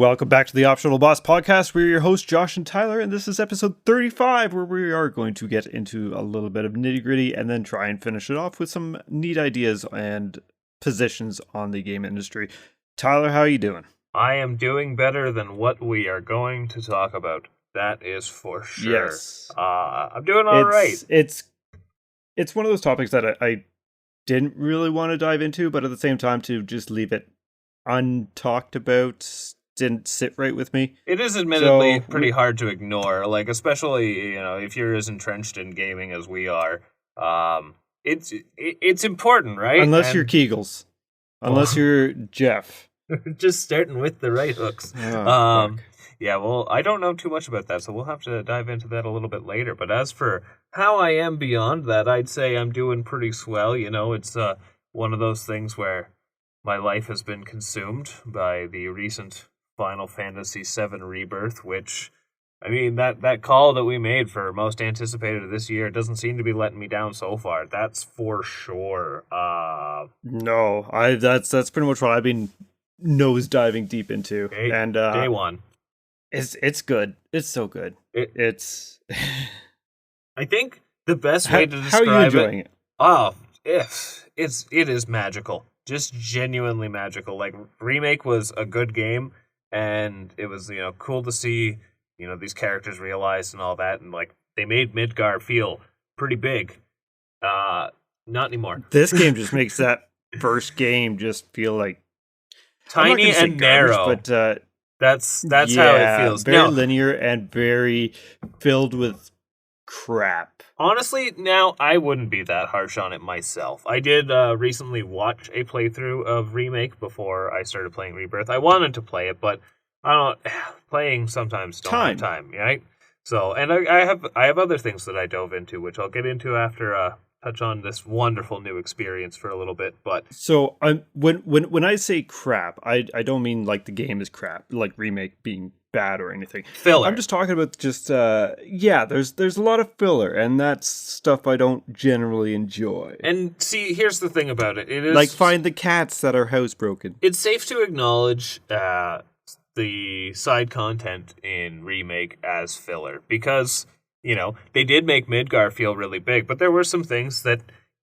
Welcome back to the Optional Boss Podcast. We're your hosts, Josh and Tyler, and this is episode 35, where we are going to get into a little bit of nitty-gritty and then try and finish it off with some neat ideas and positions on the game industry. Tyler, how are you doing? I am doing better than what we are going to talk about. That is for sure. Yes. I'm doing all right. It's one of those topics that I didn't really want to dive into, but at the same time to just leave it untalked about didn't sit right with me. It is admittedly pretty hard to ignore, like especially if you're as entrenched in gaming as we are. It's important, right? Unless you're Kegels, unless you're Jeff. Just starting with the right hooks. Yeah, well, I don't know too much about that, so we'll have to dive into that a little bit later. But as for how I am beyond that, I'd say I'm doing pretty swell. It's one of those things where my life has been consumed by the recent Final Fantasy VII Rebirth, which, I mean, that call that we made for most anticipated of this year doesn't seem to be letting me down so far. That's for sure. No, that's pretty much what I've been nose diving deep into. Day one. It's good. It's so good. It's. I think the best way to describe how are you enjoying it? Oh, it is magical. Just genuinely magical. Like, Remake was a good game, and it was, cool to see, these characters realized and all that, and, like, they made Midgar feel pretty big. Not anymore. This game just makes that first game just feel like... tiny and narrow. But, that's how it feels. Very linear and very filled with crap. Honestly, now I wouldn't be that harsh on it myself. I did recently watch a playthrough of Remake before I started playing Rebirth. I wanted to play it, but playing sometimes don't have time, right? So, and I have other things that I dove into, which I'll get into after touch on this wonderful new experience for a little bit. But so when I say crap, I don't mean like the game is crap, like Remake being bad or anything. Filler. I'm just talking about just there's a lot of filler, and that's stuff I don't generally enjoy. And see, here's the thing about it. It is like find the cats that are housebroken. It's safe to acknowledge the side content in Remake as filler, because they did make Midgar feel really big, but there were some things that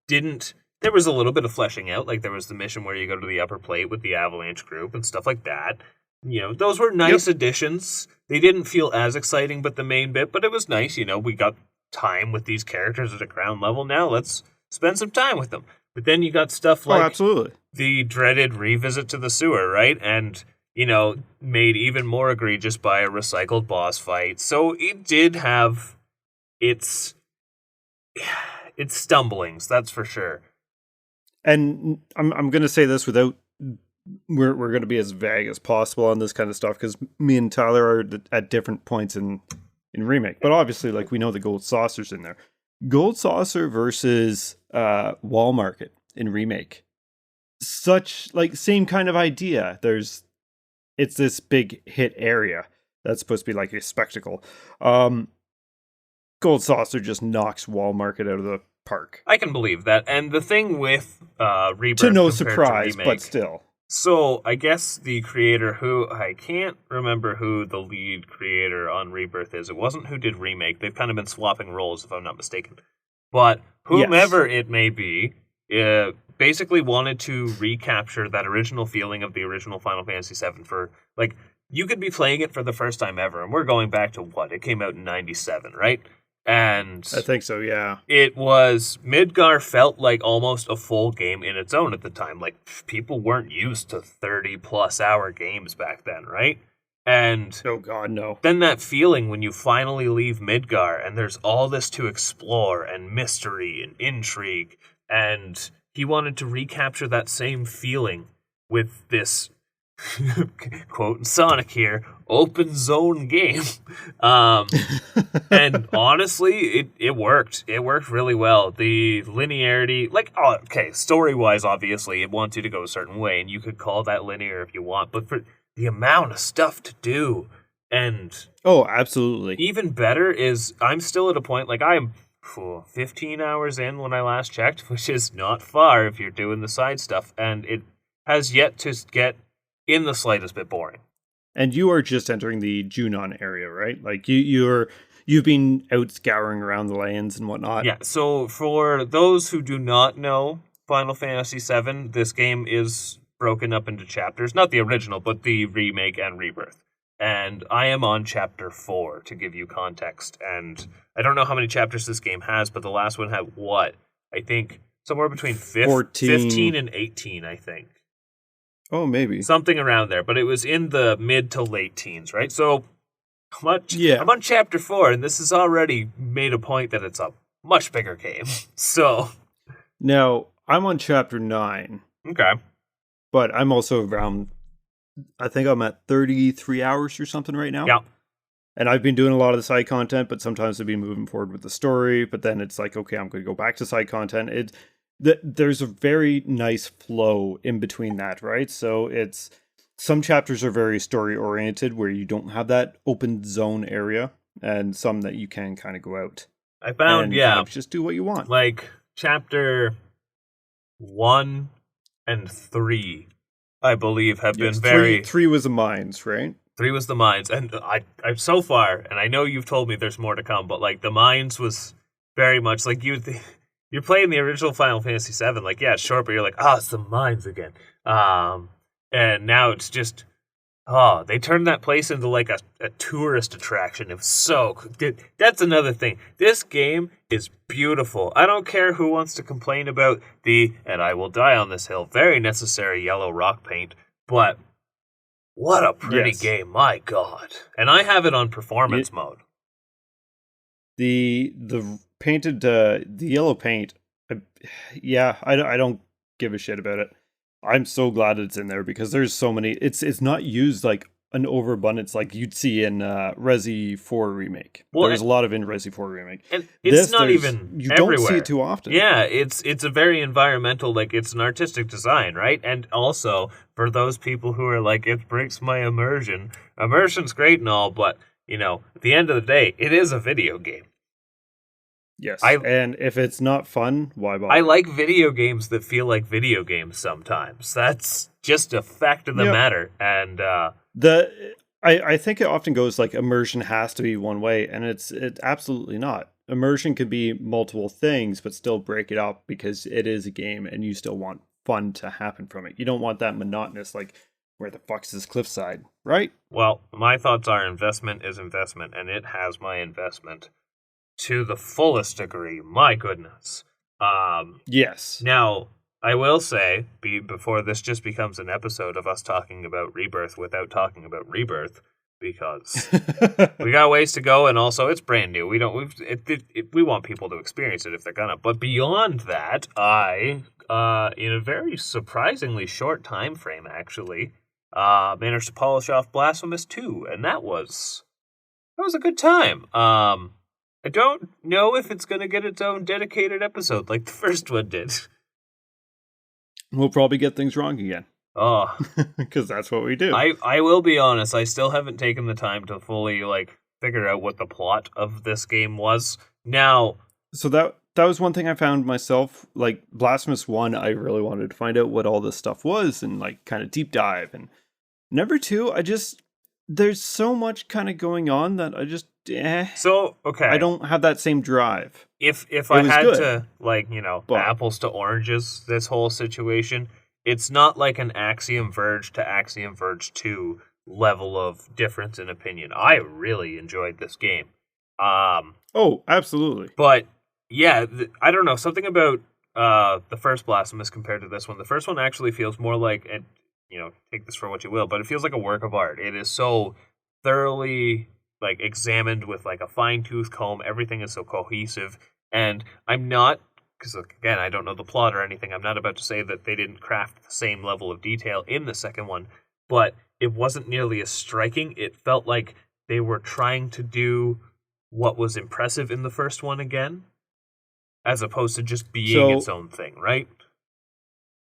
didn't. There was a little bit of fleshing out, like there was the mission where you go to the upper plate with the Avalanche group and stuff like that. Those were nice additions. They didn't feel as exciting, but the main bit, but it was nice. We got time with these characters at a ground level. Now let's spend some time with them. But then you got stuff like absolutely. The dreaded revisit to the sewer, right? And, made even more egregious by a recycled boss fight. So it did have its stumblings, that's for sure. And I'm going to say this without... We're going to be as vague as possible on this kind of stuff, because me and Tyler are at different points in Remake. But obviously, like, we know the Gold Saucer's in there. Gold Saucer versus Wall Market in Remake. Such, like, same kind of idea. It's this big hit area that's supposed to be like a spectacle. Gold Saucer just knocks Wall Market out of the park. I can believe that. And the thing with Rebirth, to no surprise, to Remake, but still. So I guess the creator I can't remember who the lead creator on Rebirth is. It wasn't who did Remake. They've kind of been swapping roles, if I'm not mistaken. But whomever it may be, basically wanted to recapture that original feeling of the original Final Fantasy VII for, like, you could be playing it for the first time ever, and we're going back to what? It came out in 97, right? And I think so, yeah. It was... Midgar felt like almost a full game in its own at the time. Like, people weren't used to 30-plus hour games back then, right? And... oh, God, no. Then that feeling when you finally leave Midgar, and there's all this to explore, and mystery, and intrigue, and he wanted to recapture that same feeling with this... quote Sonic here, open zone game. And honestly, it worked. It worked really well. The linearity, story-wise, obviously, it wants you to go a certain way, and you could call that linear if you want, but for the amount of stuff to do, and... oh, absolutely. Even better is, I'm still at a point, like, I'm 15 hours in when I last checked, which is not far if you're doing the side stuff, and it has yet to get in the slightest bit boring. And you are just entering the Junon area, right? Like you've been out scouring around the lands and whatnot. Yeah, so for those who do not know Final Fantasy VII, this game is broken up into chapters. Not the original, but the remake and rebirth. And I am on chapter 4, to give you context. And I don't know how many chapters this game has, but the last one had what? I think somewhere between 15 and 18, I think. Oh, maybe. Something around there. But it was in the mid to late teens, right? So I'm on chapter 4, and this has already made a point that it's a much bigger game. So now I'm on chapter 9. Okay. But I'm also around, I think I'm at 33 hours or something right now. Yeah. And I've been doing a lot of the side content, but sometimes I've been moving forward with the story. But then it's like, okay, I'm going to go back to side content. There's a very nice flow in between that, right? So it's some chapters are very story oriented where you don't have that open zone area, and some that you can kind of go out. I found, and kind of just do what you want. Like chapter 1 and 3, I believe, have been very. 3 was the mines, right? 3 was the mines, and I so far, and I know you've told me there's more to come, but like the mines was very much like you're playing the original Final Fantasy VII, like yeah, it's short, but you're like, it's the mines again. And now it's just, they turned that place into like a tourist attraction. It was so good. That's another thing. This game is beautiful. I don't care who wants to complain about and I will die on this hill, very necessary yellow rock paint, but what a pretty game, my God. And I have it on performance mode. The painted, the yellow paint, I don't give a shit about it. I'm so glad it's in there because there's so many. It's not used like an overabundance like you'd see in Resi 4 remake. Well, there's a lot of in Resi 4 remake. And it's not even you everywhere. Don't see it too often. Yeah, it's a very environmental, like it's an artistic design, right? And also for those people who are like, it breaks my immersion. Immersion's great and all, but at the end of the day, it is a video game. Yes, and if it's not fun, why bother? I like video games that feel like video games sometimes. That's just a fact of the matter. And I think it often goes like immersion has to be one way, and it's absolutely not. Immersion can be multiple things, but still break it up because it is a game, and you still want fun to happen from it. You don't want that monotonous, like, where the fuck's this cliffside, right? Well, my thoughts are investment is investment, and it has my investment to the fullest degree. My goodness. Yes. Now, I will say, before this just becomes an episode of us talking about Rebirth without talking about Rebirth, because we got ways to go, and also it's brand new. We want people to experience it if they're gonna. But beyond that, I, in a very surprisingly short time frame, actually, managed to polish off Blasphemous 2, and that was a good time. I don't know if it's going to get its own dedicated episode like the first one did. We'll probably get things wrong again. Oh. Because that's what we do. I will be honest, I still haven't taken the time to fully figure out what the plot of this game was. Now... So that was one thing I found myself. Like, Blasphemous 1, I really wanted to find out what all this stuff was and kind of deep dive. And number 2, there's so much kind of going on that I just... So, okay. I don't have that same drive. If I had good, to, apples to oranges, this whole situation, it's not like an Axiom Verge to Axiom Verge 2 level of difference in opinion. I really enjoyed this game. Oh, absolutely. But, yeah, I don't know, something about the first Blasphemous compared to this one. The first one actually feels more like, take this for what you will, but it feels like a work of art. It is so thoroughly... examined with a fine-tooth comb. Everything is so cohesive, and I'm not, because again, I don't know the plot or anything, I'm not about to say that they didn't craft the same level of detail in the second one, but it wasn't nearly as striking. It felt like they were trying to do what was impressive in the first one again, as opposed to just being its own thing, right?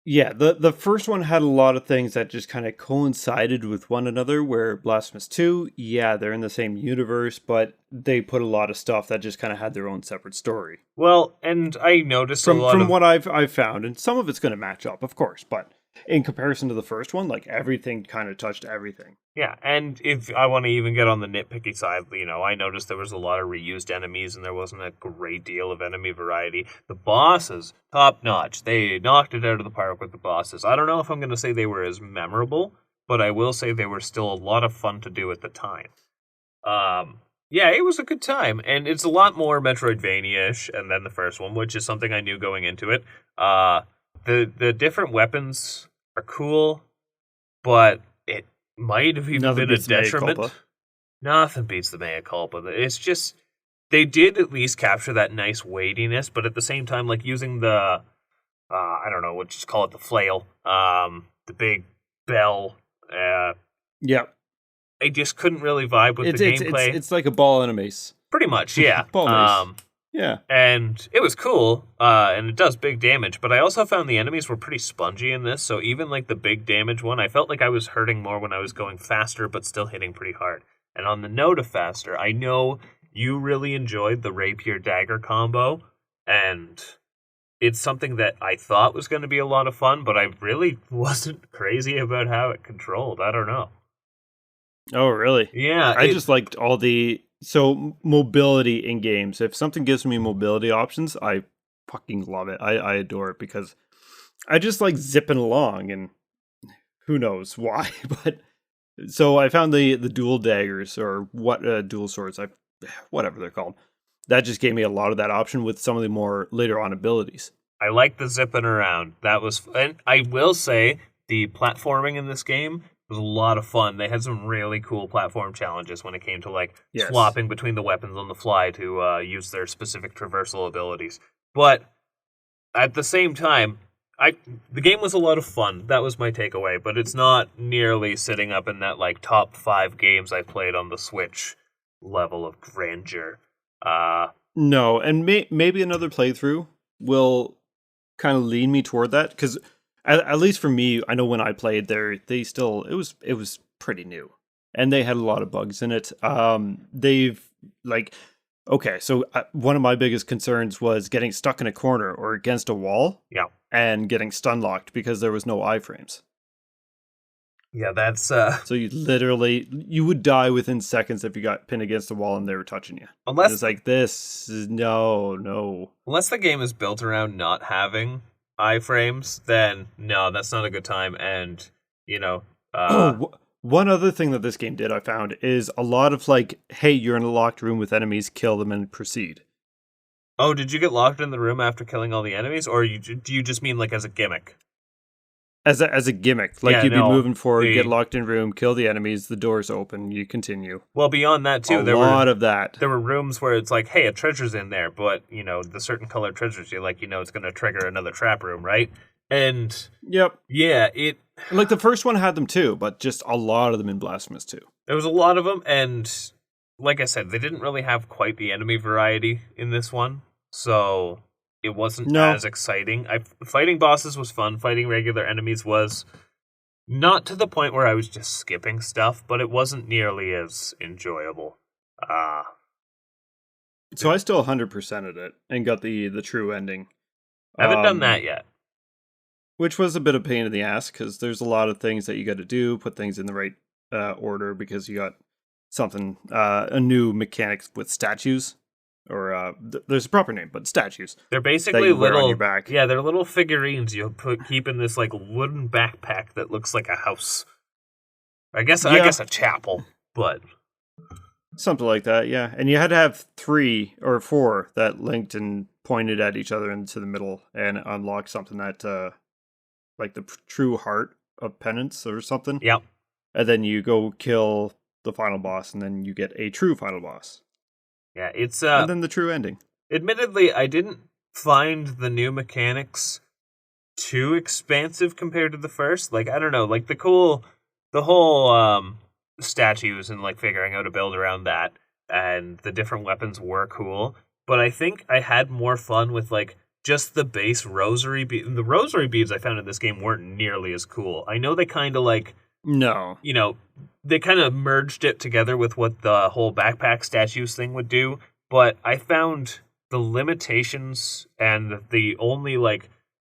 Yeah, the first one had a lot of things that just kind of coincided with one another, where Blasphemous 2, they're in the same universe, but they put a lot of stuff that just kind of had their own separate story. Well, and I noticed from what I've found, and some of it's going to match up, of course, but in comparison to the first one, like everything kind of touched everything. Yeah, and if I want to even get on the nitpicky side, I noticed there was a lot of reused enemies and there wasn't a great deal of enemy variety. The bosses, top notch. They knocked it out of the park with the bosses. I don't know if I'm going to say they were as memorable, but I will say they were still a lot of fun to do at the time. Yeah, it was a good time, and it's a lot more Metroidvania-ish than the first one, which is something I knew going into it. The different weapons are cool, but it might have even been a detriment. Nothing beats the mea culpa. It's just, they did at least capture that nice weightiness, but at the same time, like using the, I don't know, let's just call it the flail, the big bell. Yeah. I just couldn't really vibe with the gameplay. It's like a ball and a mace. Pretty much, yeah. Ball mace. Yeah. And it was cool, and it does big damage, but I also found the enemies were pretty spongy in this, so even like the big damage one, I felt like I was hurting more when I was going faster, but still hitting pretty hard. And on the note of faster, I know you really enjoyed the rapier dagger combo, and it's something that I thought was going to be a lot of fun, but I really wasn't crazy about how it controlled. I don't know. Oh, really? Yeah. I just liked all the... So, mobility in games. If something gives me mobility options, I fucking love it. I adore it because I just like zipping along, and who knows why. But so I found the dual daggers, or what dual swords, whatever they're called. That just gave me a lot of that option with some of the more later on abilities. I like the zipping around. That was... And I will say, the platforming in this game was a lot of fun. They had some really cool platform challenges when it came to swapping between the weapons on the fly to use their specific traversal abilities. But at the same time, the game was a lot of fun. That was my takeaway. But it's not nearly sitting up in that top 5 games I played on the Switch level of grandeur. No, and maybe another playthrough will kind of lead me toward that, because at least for me, I know when I played there, it was pretty new, and they had a lot of bugs in it. So one of my biggest concerns was getting stuck in a corner or against a wall, and getting stun locked because there was no iframes. Yeah, that's so you would die within seconds if you got pinned against the wall and they were touching you. Unless it's like this is no. Unless the game is built around not having iframes, then no, that's not a good time. And one other thing that this game did, I found, is a lot of hey, you're in a locked room with enemies, kill them and proceed. Oh, did you get locked in the room after killing all the enemies, or do you just mean as a gimmick? As a gimmick, you'd be moving forward, get locked in room, kill the enemies, the doors open, you continue. Well, beyond that too, there were rooms where it's hey, a treasure's in there, but the certain colored treasures, it's going to trigger another trap room, right? And yep, yeah, the first one had them too, but just a lot of them in Blasphemous 2. There was a lot of them, and like I said, they didn't really have quite the enemy variety in this one, so it wasn't as exciting. Fighting bosses was fun. Fighting regular enemies was not to the point where I was just skipping stuff, but it wasn't nearly as enjoyable. So I still 100%ed it and got the true ending. I haven't done that yet. Which was a bit of a pain in the ass, because there's a lot of things that you got to do, put things in the right order, because you got something, a new mechanic with statues. Or there's a proper name, but statues. They're basically little. On your back. Yeah, they're little figurines you'll keep in this wooden backpack that looks like a house. I guess a chapel, but something like that. Yeah, and you had to have 3 or 4 that linked and pointed at each other into the middle and unlock something that, the true heart of penance or something. Yep. And then you go kill the final boss, and then you get a true final boss. Yeah, it's and then the true ending. Admittedly, I didn't find the new mechanics too expansive compared to the first. I don't know, the whole statues and figuring out a build around that, and the different weapons were cool. But I think I had more fun with just the base rosary bead. The rosary beads I found in this game weren't nearly as cool. I know they kind of no. They kind of merged it together with what the whole backpack statues thing would do, but I found the limitations and the only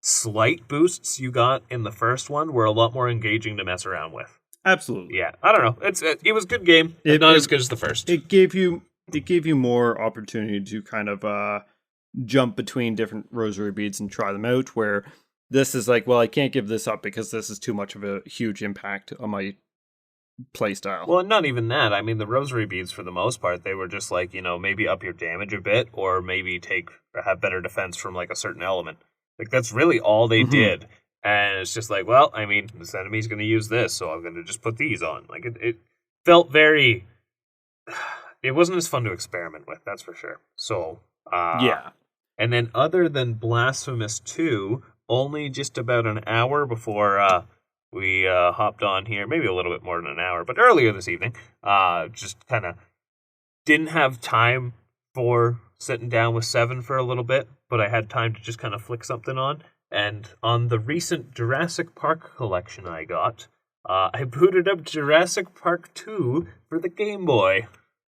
slight boosts you got in the first one were a lot more engaging to mess around with. Absolutely. Yeah, I don't know. It was a good game. Not as good as the first. It gave you more opportunity to kind of jump between different rosary beads and try them out, where this is like, well, I can't give this up because this is too much of a huge impact on my play style. Well, not even that. I mean, the rosary beads, for the most part, they were just like, maybe up your damage a bit, or maybe have better defense from like a certain element. Like, that's really all they did. And it's just like, well, I mean, this enemy's going to use this, so I'm going to just put these on. Like, it felt very... It wasn't as fun to experiment with, that's for sure. So, yeah. And then other than Blasphemous 2, only just about an hour before we hopped on here, maybe a little bit more than an hour, but earlier this evening, just kind of didn't have time for sitting down with 7 for a little bit, but I had time to just kind of flick something on. And on the recent Jurassic Park collection I got, I booted up Jurassic Park 2 for the Game Boy.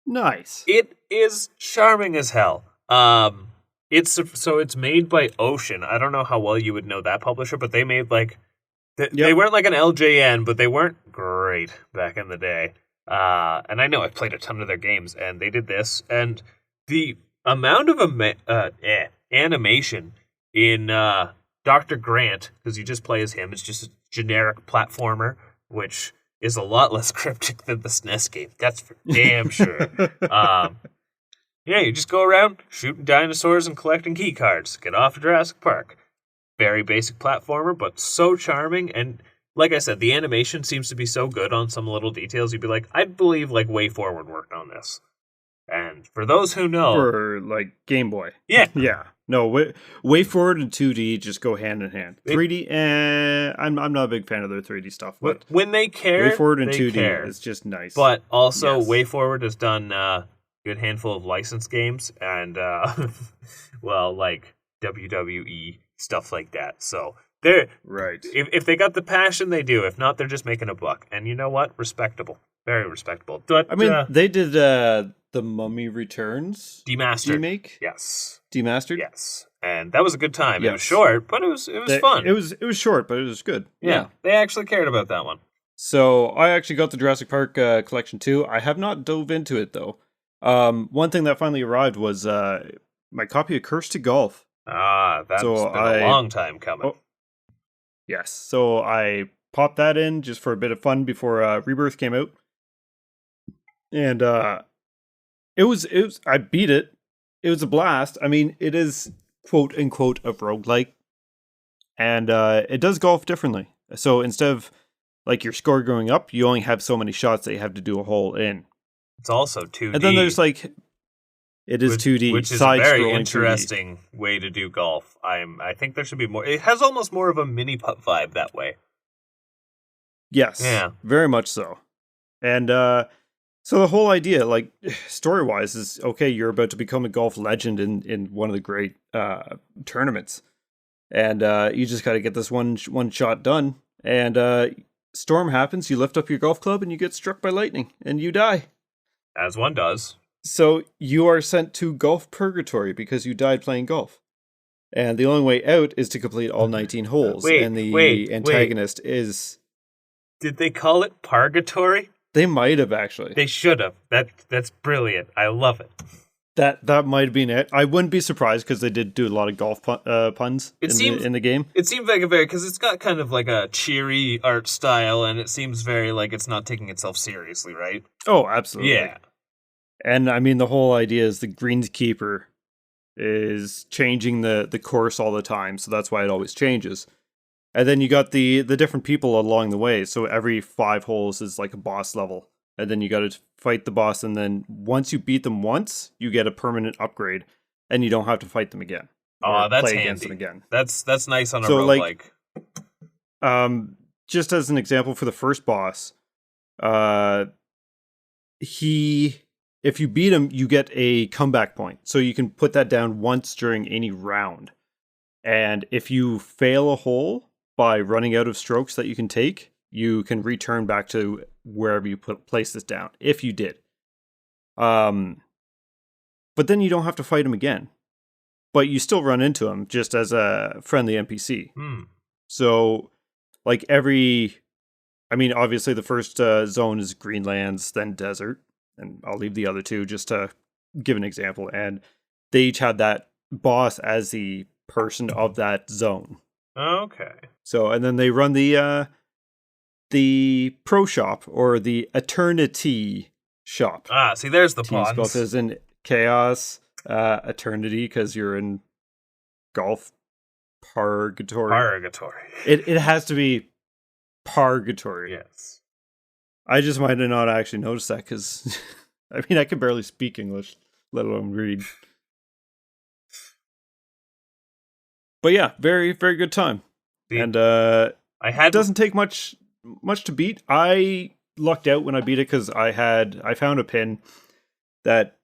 Nice. It is charming as hell. It's made by Ocean. I don't know how well you would know that publisher, but they made like they weren't like an LJN, but they weren't great back in the day. And I know I've played a ton of their games, and they did this, and the amount of animation in Dr. Grant, because you just play as him, it's just a generic platformer, which is a lot less cryptic than the SNES game. That's for damn sure. Yeah, you just go around shooting dinosaurs and collecting key cards. Get off of Jurassic Park. Very basic platformer, but so charming. And like I said, the animation seems to be so good on some little details. You'd be like, I believe like Way Forward worked on this. And for those who know... For like Game Boy. Yeah. Yeah. No, Way Forward and 2D just go hand in hand. 3D, I'm not a big fan of their 3D stuff. But when they care, Way Forward and 2D care. is just nice. But also, Way Forward has done a good handful of licensed games and, well, like WWE, stuff like that. So they're right. If they got the passion, they do. If not, they're just making a buck. And you know what? Respectable. Very respectable. But, I mean, they did The Mummy Returns Demastered remake. Yes. Demastered. Yes. And that was a good time. Yes. It was short, but it was fun. It was short, but it was good. Yeah. They actually cared about that one. So I actually got the Jurassic Park collection too. I have not dove into it though. One thing that finally arrived was my copy of Curse to Golf. That's been a long time coming. Oh, yes. So I popped that in just for a bit of fun before Rebirth came out. And it was I beat it. It was a blast. I mean, it is quote unquote a roguelike. And it does golf differently. So instead of like your score going up, you only have so many shots that you have to do a hole in. It's also 2D. And then there's like it is 2D, which is a very interesting 2D way to do golf. I think there should be more. It has almost more of a mini putt vibe that way. Yes. Yeah. Very much so. And so the whole idea, like story-wise, is okay, you're about to become a golf legend in one of the great tournaments. And you just got to get this one shot done. And storm happens, you lift up your golf club and you get struck by lightning and you die. As one does. So you are sent to golf purgatory because you died playing golf. And the only way out is to complete all 19 holes. And the antagonist is... Did they call it purgatory? They might have, actually. They should have. That's brilliant. I love it. That might have been it. I wouldn't be surprised because they did do a lot of golf puns in the game. It seems like because it's got kind of like a cheery art style, and it seems very like it's not taking itself seriously, right? Oh, absolutely. Yeah. And I mean, the whole idea is the greenskeeper is changing the course all the time, so that's why it always changes. And then you got the different people along the way, so every 5 holes is like a boss level. And then you got to fight the boss, and then once you beat them once, you get a permanent upgrade, and you don't have to fight them again. Oh, that's play handy. against them again. That's nice on a so, roguelike. Just as an example for the first boss, if you beat him, you get a comeback point. So you can put that down once during any round. And if you fail a hole by running out of strokes that you can take, you can return back to wherever you place this down, if you did. But then you don't have to fight him again. but you still run into them just as a friendly NPC. So, like obviously the first zone is Greenlands, then desert, and I'll leave the other two just to give an example. And they each had that boss as the person of that zone. Okay. So, and then they run the pro shop or the eternity shop. Ah, see, there's the T spelled as in chaos, eternity, because you're in golf purgatory. It has to be purgatory. Yes. I just might have not actually noticed that because, I mean, I can barely speak English, let alone read. But yeah, very, very good time. See, and it doesn't take much to beat. I lucked out when I beat it because I found a pin that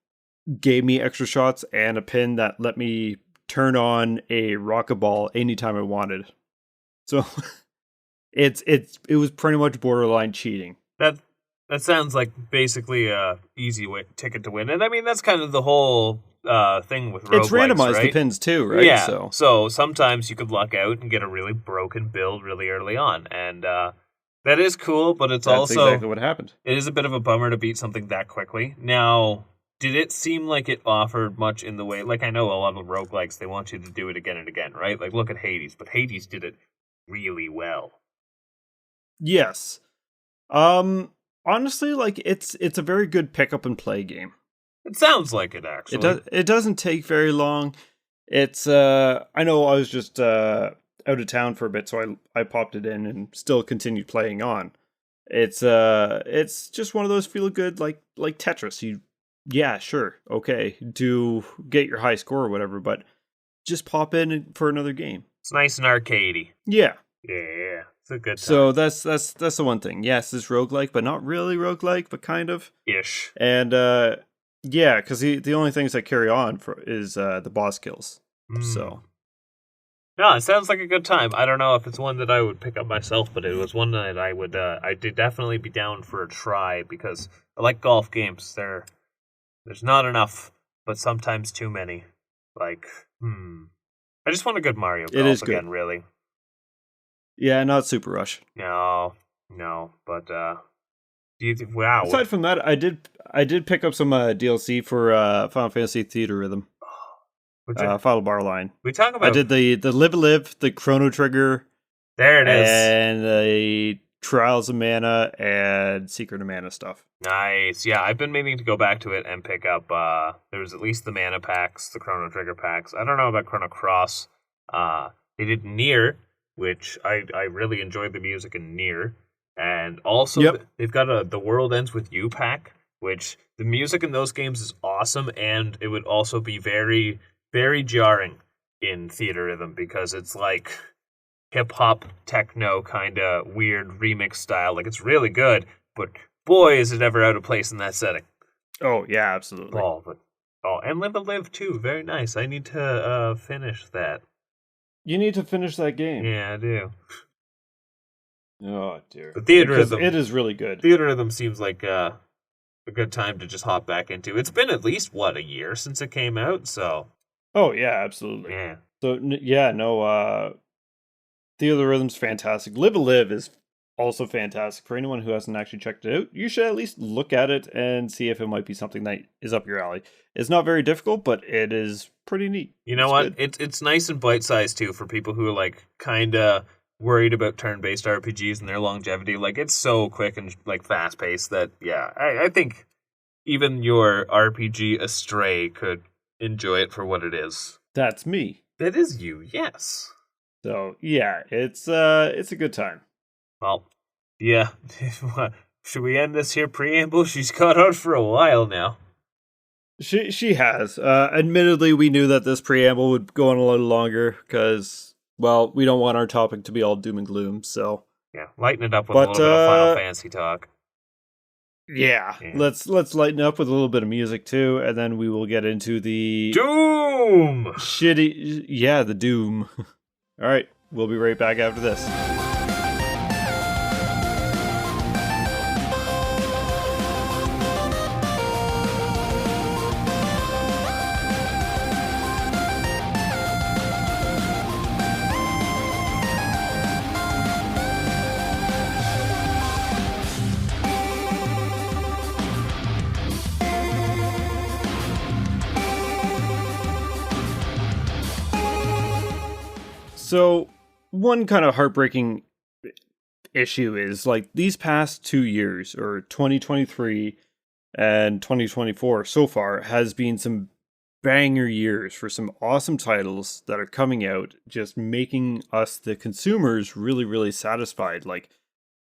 gave me extra shots and a pin that let me turn on a rocket ball anytime I wanted. So it was pretty much borderline cheating. That sounds like basically a easy ticket to win. And I mean, that's kind of the whole thing with roguelikes, it's randomized, right? The pins too, right? Yeah. So sometimes you could luck out and get a really broken build really early on. And that is cool, but that's also exactly what happened. It is a bit of a bummer to beat something that quickly. Now, did it seem like it offered much in the way... Like, I know a lot of roguelikes, they want you to do it again and again, right? Like, look at Hades, but Hades did it really well. Yes. Honestly, like, it's a very good pick up and play game. It sounds like it, actually. It doesn't take very long. It's, I know I was just out of town for a bit, so I popped it in and still continued playing on. It's just one of those feel good, like Tetris. Yeah, sure, okay, do get your high score or whatever, but just pop in for another game. It's nice and arcadey. Yeah. Yeah, it's a good time. So that's the one thing. Yes, it's roguelike, but not really roguelike, but kind of. Ish. And yeah, because the only things that carry on is the boss kills. So. No, it sounds like a good time. I don't know if it's one that I would pick up myself, but it was one that I would I'd definitely be down for a try because I like golf games. There's not enough, but sometimes too many. Like, I just want a good Mario Golf again, really. Yeah, not Super Rush. No, but wow. Aside from that, I did pick up some DLC for Final Fantasy Theater Rhythm. Final Bar Line. We talk about. I did the Live, the Chrono Trigger. There it is. And the Trials of Mana and Secret of Mana stuff. Nice. Yeah, I've been meaning to go back to it and pick up. There's at least the Mana packs, the Chrono Trigger packs. I don't know about Chrono Cross. They did Nier, which I really enjoyed the music in Nier, and also they've got the World Ends With You pack, which the music in those games is awesome, and it would also be very, very jarring in Theater Rhythm because it's like hip-hop, techno kind of weird remix style. Like, it's really good, but boy, is it ever out of place in that setting. Oh, yeah, absolutely. And Live and Live, too. Very nice. I need to finish that. You need to finish that game. Yeah, I do. Oh, dear. The Theater Rhythm... It is really good. Theater Rhythm seems like a good time to just hop back into. It's been at least, a year since it came out, so... Oh, yeah, absolutely. Yeah. So, Theater Rhythm's fantastic. Live and Live is also fantastic. For anyone who hasn't actually checked it out, you should at least look at it and see if it might be something that is up your alley. It's not very difficult, but it is pretty neat. You know what? It's nice and bite-sized, too, for people who are, like, kind of worried about turn-based RPGs and their longevity. Like, it's so quick and, like, fast-paced that, yeah, I think even your RPG Astray could enjoy it for what it is. That's me. That is you, yes. So, yeah, it's a good time. Well, yeah. Should we end this here preamble? She's got on for a while now. She has. Admittedly, we knew that this preamble would go on a little longer because, well, we don't want our topic to be all doom and gloom, so... Yeah, lighten it up with a little bit of Final Fantasy talk. Yeah, let's lighten up with a little bit of music, too, and then we will get into the... Doom! The Doom. All right, we'll be right back after this. So one kind of heartbreaking issue is like these past 2 years, or 2023 and 2024 so far, has been some banger years for some awesome titles that are coming out, just making us, the consumers, really, really satisfied. Like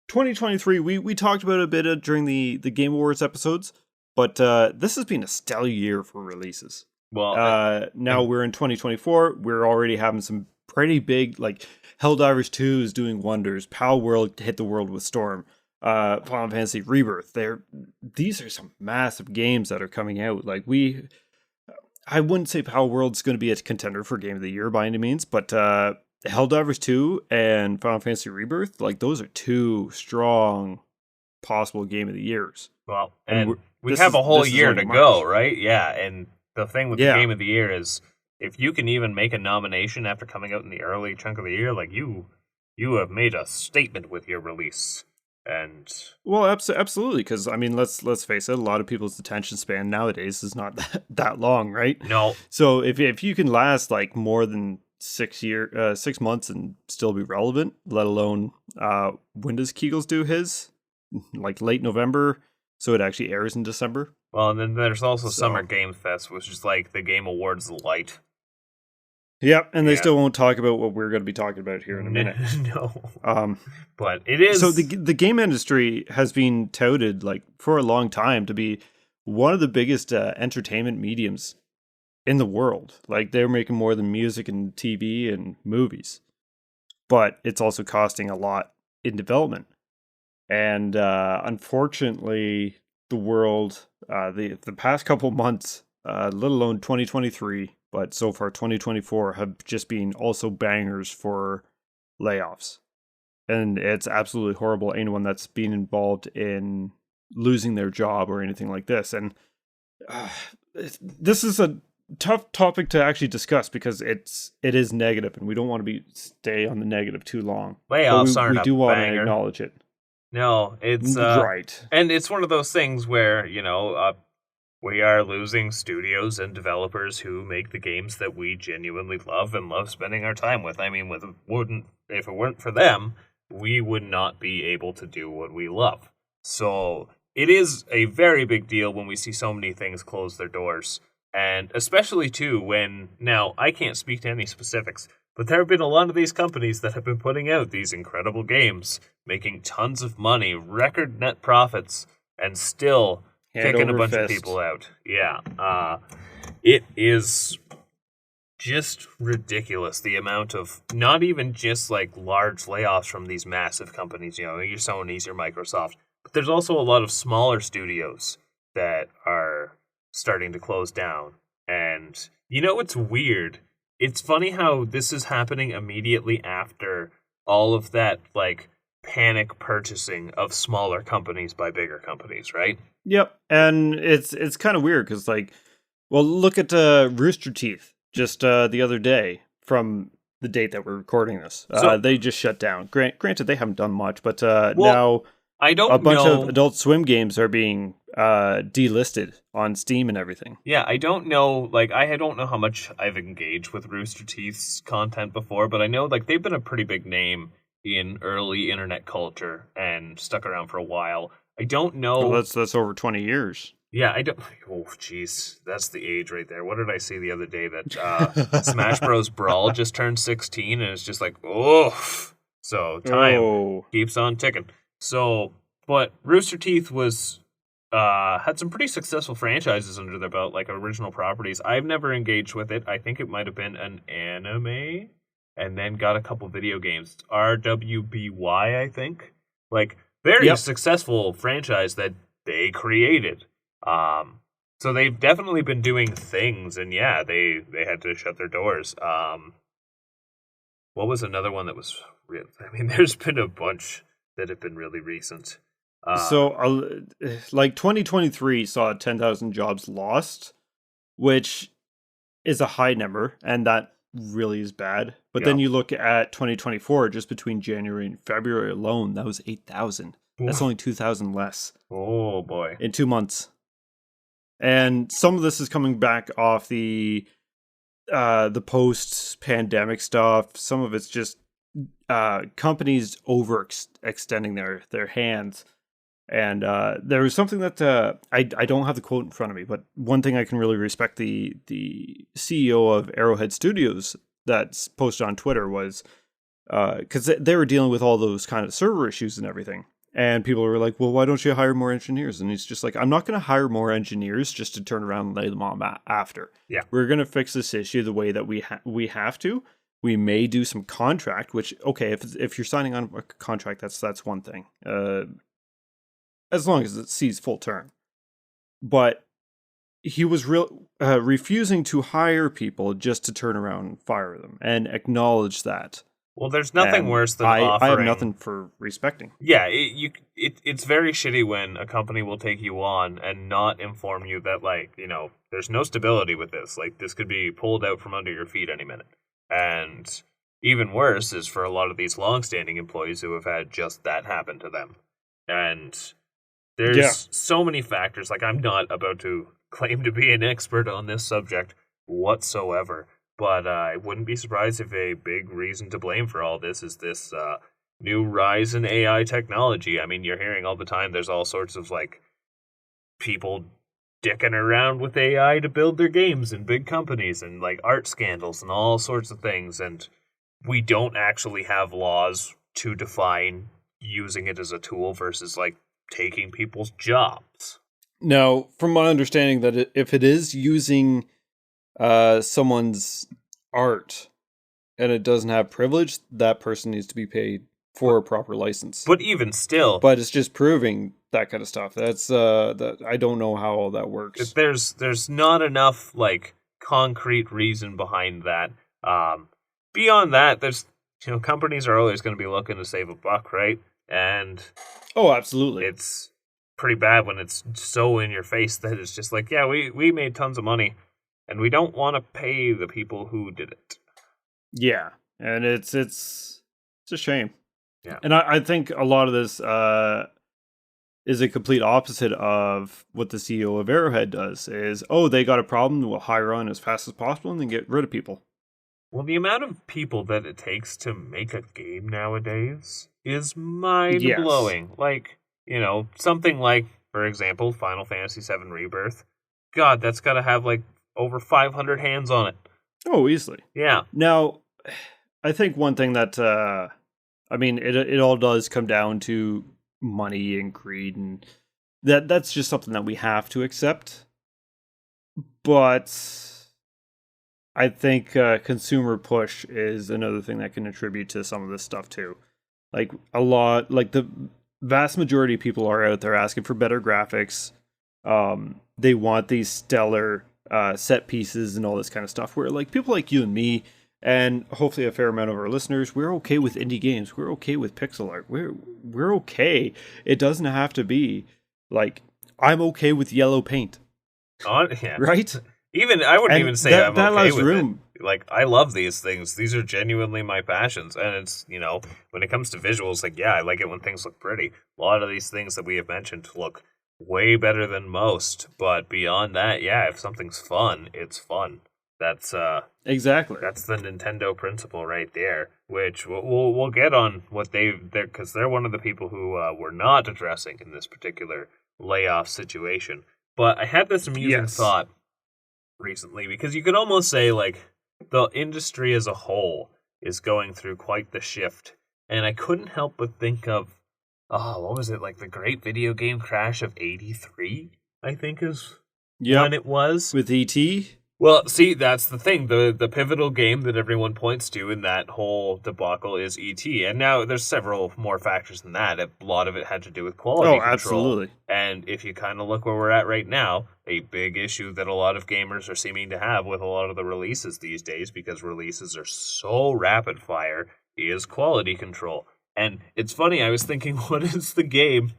2023, we talked about it a bit during the Game Awards episodes, but this has been a stellar year for releases. Well, Now we're in 2024. We're already having some pretty big, like Helldivers 2 is doing wonders. Pal World hit the world with Storm. Final Fantasy Rebirth. These are some massive games that are coming out. Like I wouldn't say Pal World's going to be a contender for Game of the Year by any means, but Helldivers 2 and Final Fantasy Rebirth, like those are two strong possible Game of the Years. Well, and we have a whole year to go, right? Yeah, and the thing with the Game of the Year is if you can even make a nomination after coming out in the early chunk of the year, like you have made a statement with your release. And well, absolutely, because I mean, let's face it, a lot of people's attention span nowadays is not that long, right? No. So if you can last like more than 6 months and still be relevant, let alone when does Kegels do his? Like late November, so it actually airs in December. Well, and then there's also Summer Game Fest, which is like the Game Awards light. Yep, and they still won't talk about what we're going to be talking about here in a minute. No. But it is... So the game industry has been touted like for a long time to be one of the biggest entertainment mediums in the world. Like they're making more than music and TV and movies. But it's also costing a lot in development. And unfortunately, the world, the past couple months, let alone 2023, but so far 2024 have just been also bangers for layoffs. And it's absolutely horrible, anyone that's been involved in losing their job or anything like this. And this is a tough topic to actually discuss because it is negative, and we don't want to stay on the negative too long. Layoffs aren't a banger. We do want to acknowledge it. No, it's right. And it's one of those things where, we are losing studios and developers who make the games that we genuinely love and love spending our time with. I mean, if it weren't for them, we would not be able to do what we love. So it is a very big deal when we see so many things close their doors. And especially, too, when, now, I can't speak to any specifics, but there have been a lot of these companies that have been putting out these incredible games, making tons of money, record net profits, and still kicking a bunch of people out. Yeah. It is just ridiculous, the amount of, not even just like large layoffs from these massive companies, your Sony's, your Microsoft, but there's also a lot of smaller studios that are starting to close down. And it's weird. It's funny how this is happening immediately after all of that like panic purchasing of smaller companies by bigger companies, right? Yep. And it's kind of weird because look at Rooster Teeth just the other day from the date that we're recording this. They just shut down. Granted, they haven't done much, but now I don't a bunch of Adult Swim games are being delisted on Steam and everything. Yeah, I don't know. I don't know how much I've engaged with Rooster Teeth's content before, but I know they've been a pretty big name in early internet culture and stuck around for a while. I don't know. Well, that's over 20 years. Yeah, I don't. Oh, jeez, that's the age right there. What did I see the other day that Smash Bros. Brawl just turned 16, and it's just like, oh, so time keeps on ticking. So, but Rooster Teeth was had some pretty successful franchises under their belt, like original properties. I've never engaged with it. I think it might have been an anime, and then got a couple video games. RWBY, I think, very successful franchise that they created. So they've definitely been doing things, and yeah, they had to shut their doors. What was another one that was real? I mean, there's been a bunch that have been really recent. So 2023 saw 10,000 jobs lost, which is a high number, and that really is bad. But then you look at 2024, just between January and February alone, that was 8,000. That's only 2,000 less. Oh boy. In 2 months. And some of this is coming back off the the post-pandemic stuff. Some of it's just companies overextending their hands. And there was something that I don't have the quote in front of me, but one thing I can really respect the CEO of Arrowhead Studios that's posted on Twitter was because they were dealing with all those kind of server issues and everything. And people were like, well, why don't you hire more engineers? And he's just like, I'm not going to hire more engineers just to turn around and lay them on after. Yeah. We're going to fix this issue the way that we have to. We may do some contract, which, okay, if you're signing on a contract, that's one thing. As long as it sees full term. But he was refusing to hire people just to turn around and fire them and acknowledge that. Well, there's nothing worse than offering... I have nothing for respecting. Yeah, it's very shitty when a company will take you on and not inform you that, like, you know, there's no stability with this. Like, this could be pulled out from under your feet any minute. And even worse is for a lot of these long-standing employees who have had just that happen to them. And there's so many factors. Like, I'm not about to claim to be an expert on this subject whatsoever. But I wouldn't be surprised if a big reason to blame for all this is this new rise in AI technology. I mean, you're hearing all the time there's all sorts of, like, people dicking around with AI to build their games in big companies and, like, art scandals and all sorts of things. And we don't actually have laws to define using it as a tool versus, like, taking people's jobs. Now, from my understanding, that if it is using someone's art and it doesn't have privilege, that person needs to be paid for a proper license. But even still, but it's just proving that kind of stuff. That's that I don't know how all that works. There's not enough, like, concrete reason behind that. Beyond that, there's, you know, companies are always going to be looking to save a buck, right? And oh, absolutely, it's pretty bad when it's so in your face that it's just like, yeah, we made tons of money. And we don't want to pay the people who did it. Yeah, and it's a shame. Yeah, and I think a lot of this is a complete opposite of what the CEO of Arrowhead does. Is, oh, they got a problem, we'll hire on as fast as possible and then get rid of people. Well, the amount of people that it takes to make a game nowadays is mind-blowing. Yes. Like, you know, something like, for example, Final Fantasy VII Rebirth. God, that's got to have, like, over 500 hands on it. Oh, easily. Yeah. Now, I think one thing that, I mean, it all does come down to money and greed, and that's just something that we have to accept. But I think consumer push is another thing that can attribute to some of this stuff too. Like the vast majority of people are out there asking for better graphics. They want these stellar set pieces and all this kind of stuff, where, like, people like you and me, and hopefully a fair amount of our listeners, we're okay with indie games. We're okay with pixel art. We're okay. It doesn't have to be like, I'm okay with yellow paint. Yeah. Right? Even I wouldn't even say I'm okay with room. It. Like, I love these things. These are genuinely my passions. And it's, you know, when it comes to visuals, like, yeah, I like it when things look pretty. A lot of these things that we have mentioned look way better than most, but beyond that, yeah, if something's fun, it's fun. That's exactly, that's the Nintendo principle right there. Which we'll get on what they're, because they're one of the people who were not addressing in this particular layoff situation. But I had this amusing thought recently, because you could almost say, like, the industry as a whole is going through quite the shift, and I couldn't help but think of, what was it, like the Great Video Game Crash of '83, I think is when it was. With E.T.? Well, see, that's the thing. The pivotal game that everyone points to in that whole debacle is E.T. And now there's several more factors than that. A lot of it had to do with quality control. Absolutely. And if you kind of look where we're at right now, a big issue that a lot of gamers are seeming to have with a lot of the releases these days, because releases are so rapid fire, is quality control. And it's funny, I was thinking, what is the game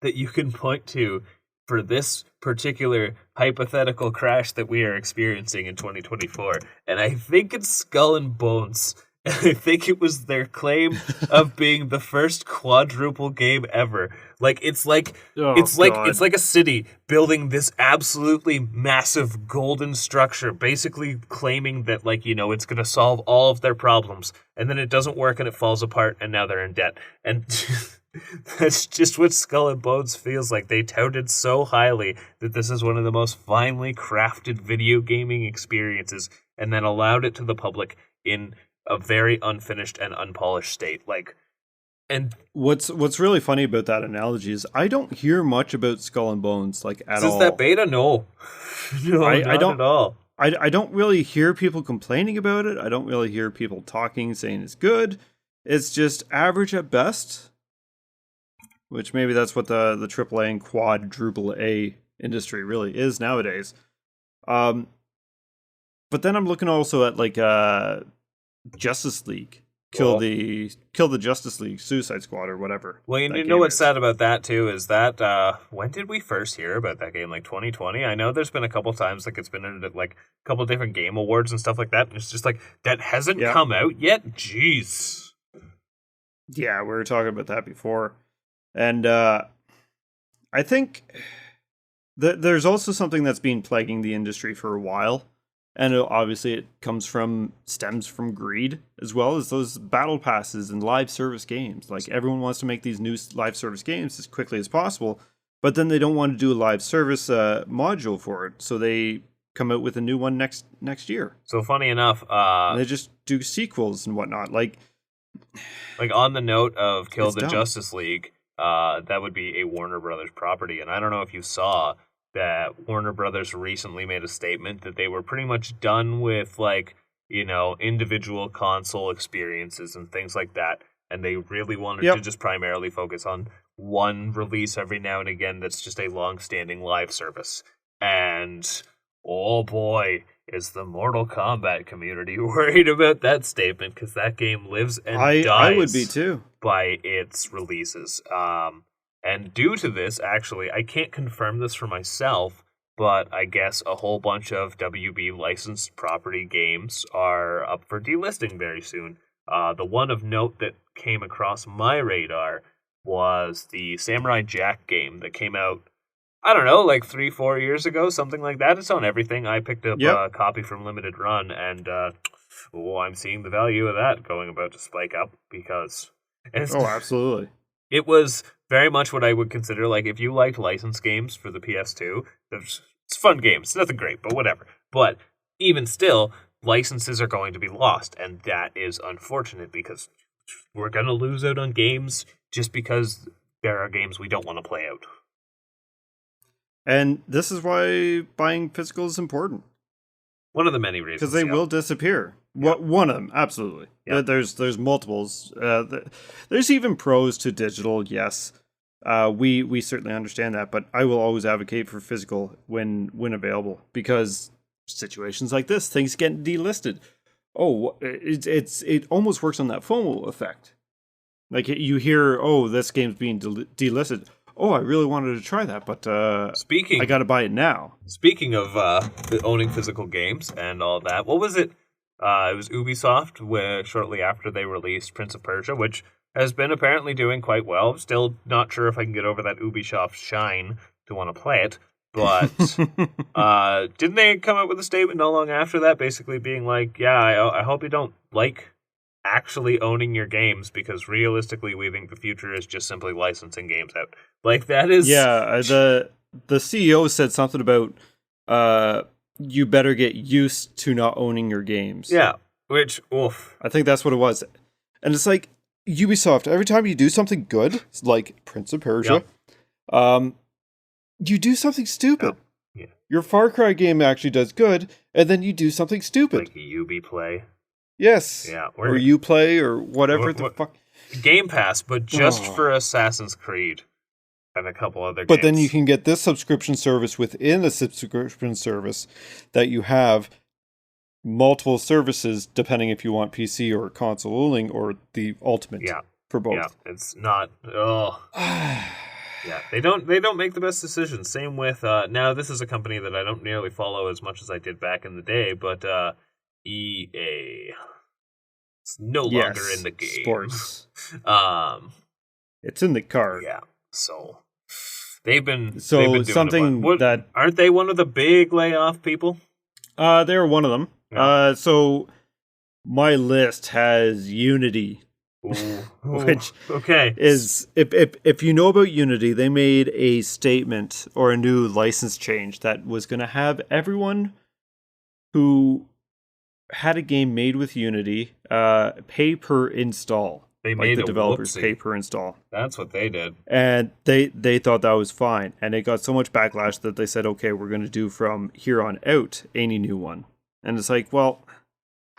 that you can point to for this particular hypothetical crash that we are experiencing in 2024? And I think it's Skull and Bones I think it was their claim of being the first quadruple game ever. Like it's like Oh, it's like God. it's like a city building this absolutely massive golden structure, basically claiming that it's going to solve all of their problems, and then it doesn't work and it falls apart, and now they're in debt. And that's just what Skull and Bones feels like. They touted so highly that this is one of the most finely crafted video gaming experiences, and then allowed it to the public in a very unfinished and unpolished state. And What's really funny about that analogy is I don't hear much about Skull and Bones at since all. that beta, no, no, I not don't at all. I don't really hear people complaining about it. I don't really hear people talking, saying it's good. It's just average at best. Which maybe that's what the AAA and quadruple A industry really is nowadays. But then I'm looking also at Justice League. Kill the Justice League Suicide Squad or whatever. Well, you know what's sad about that too is that when did we first hear about that game? 2020? I know there's been a couple times it's been in a couple different game awards and stuff like that. And it's just that hasn't come out yet. Jeez. Yeah, we were talking about that before, and I think there's also something that's been plaguing the industry for a while. And obviously it stems from greed, as well as those battle passes and live service games. Everyone wants to make these new live service games as quickly as possible, but then they don't want to do a live service module for it, so they come out with a new one next year. So funny enough, and they just do sequels and whatnot. On the note of Kill the dumb. Justice League, that would be a Warner Brothers property, and I don't know if you saw that Warner Brothers recently made a statement that they were pretty much done with individual console experiences and things like that, and they really wanted to just primarily focus on one release every now and again that's just a long-standing live service. And oh boy, is the Mortal Kombat community worried about that statement, because that game lives and dies. I would be too by its releases. And due to this, actually, I can't confirm this for myself, but I guess a whole bunch of WB licensed property games are up for delisting very soon. The one of note that came across my radar was the Samurai Jack game that came out, I don't know, 3-4 years ago, something like that. It's on everything. I picked up a copy from Limited Run, and I'm seeing the value of that about to spike up, because... absolutely. It was very much what I would consider, if you liked licensed games for the PS2, it's fun games. It's nothing great, but whatever. But even still, licenses are going to be lost, and that is unfortunate, because we're going to lose out on games just because there are games we don't want to play out. And this is why buying physical is important. One of the many reasons. Because they will disappear. One of them, absolutely. There's multiples. There's even pros to digital, yes. We certainly understand that, but I will always advocate for physical when available, because situations like this, things get delisted. Oh, it almost works on that FOMO effect. You hear, this game's being delisted. Oh, I really wanted to try that, but I got to buy it now. Speaking of owning physical games and all that, what was it? It was Ubisoft, where shortly after they released Prince of Persia, which has been apparently doing quite well. Still not sure if I can get over that Ubisoft shine to want to play it. But didn't they come up with a statement not long after that, basically being I hope you don't like actually owning your games, because realistically we think the future is just simply licensing games out. That is... Yeah, the CEO said something about you better get used to not owning your games. Yeah, which, oof. I think that's what it was. And it's Ubisoft, every time you do something good, like Prince of Persia, you do something stupid. Yeah. Your Far Cry game actually does good, and then you do something stupid. Like a Ubiplay. Yes. Yeah. Or Uplay, or whatever the fuck. Game Pass, but just for Assassin's Creed. And a couple other games. But then you can get this subscription service within the subscription service that you have multiple services, depending if you want PC or console only, or the ultimate for both. Yeah, it's not... Yeah, they don't make the best decisions. Same with... now, this is a company that I don't nearly follow as much as I did back in the day, but EA. It's no longer in the game. Sports. Um, It's in the card. yeah. So they've been doing something that aren't they one of the big layoff people? they're one of them. Yeah. So my list has Unity. Ooh, Which okay. is if you know about Unity, they made a statement or a new license change that was going to have everyone who had a game made with Unity pay per install. They like made the a developers whoopsie. pay per install. That's what they did. And they thought that was fine. And it got so much backlash that they said, okay, we're going to do from here on out any new one. And it's like, well,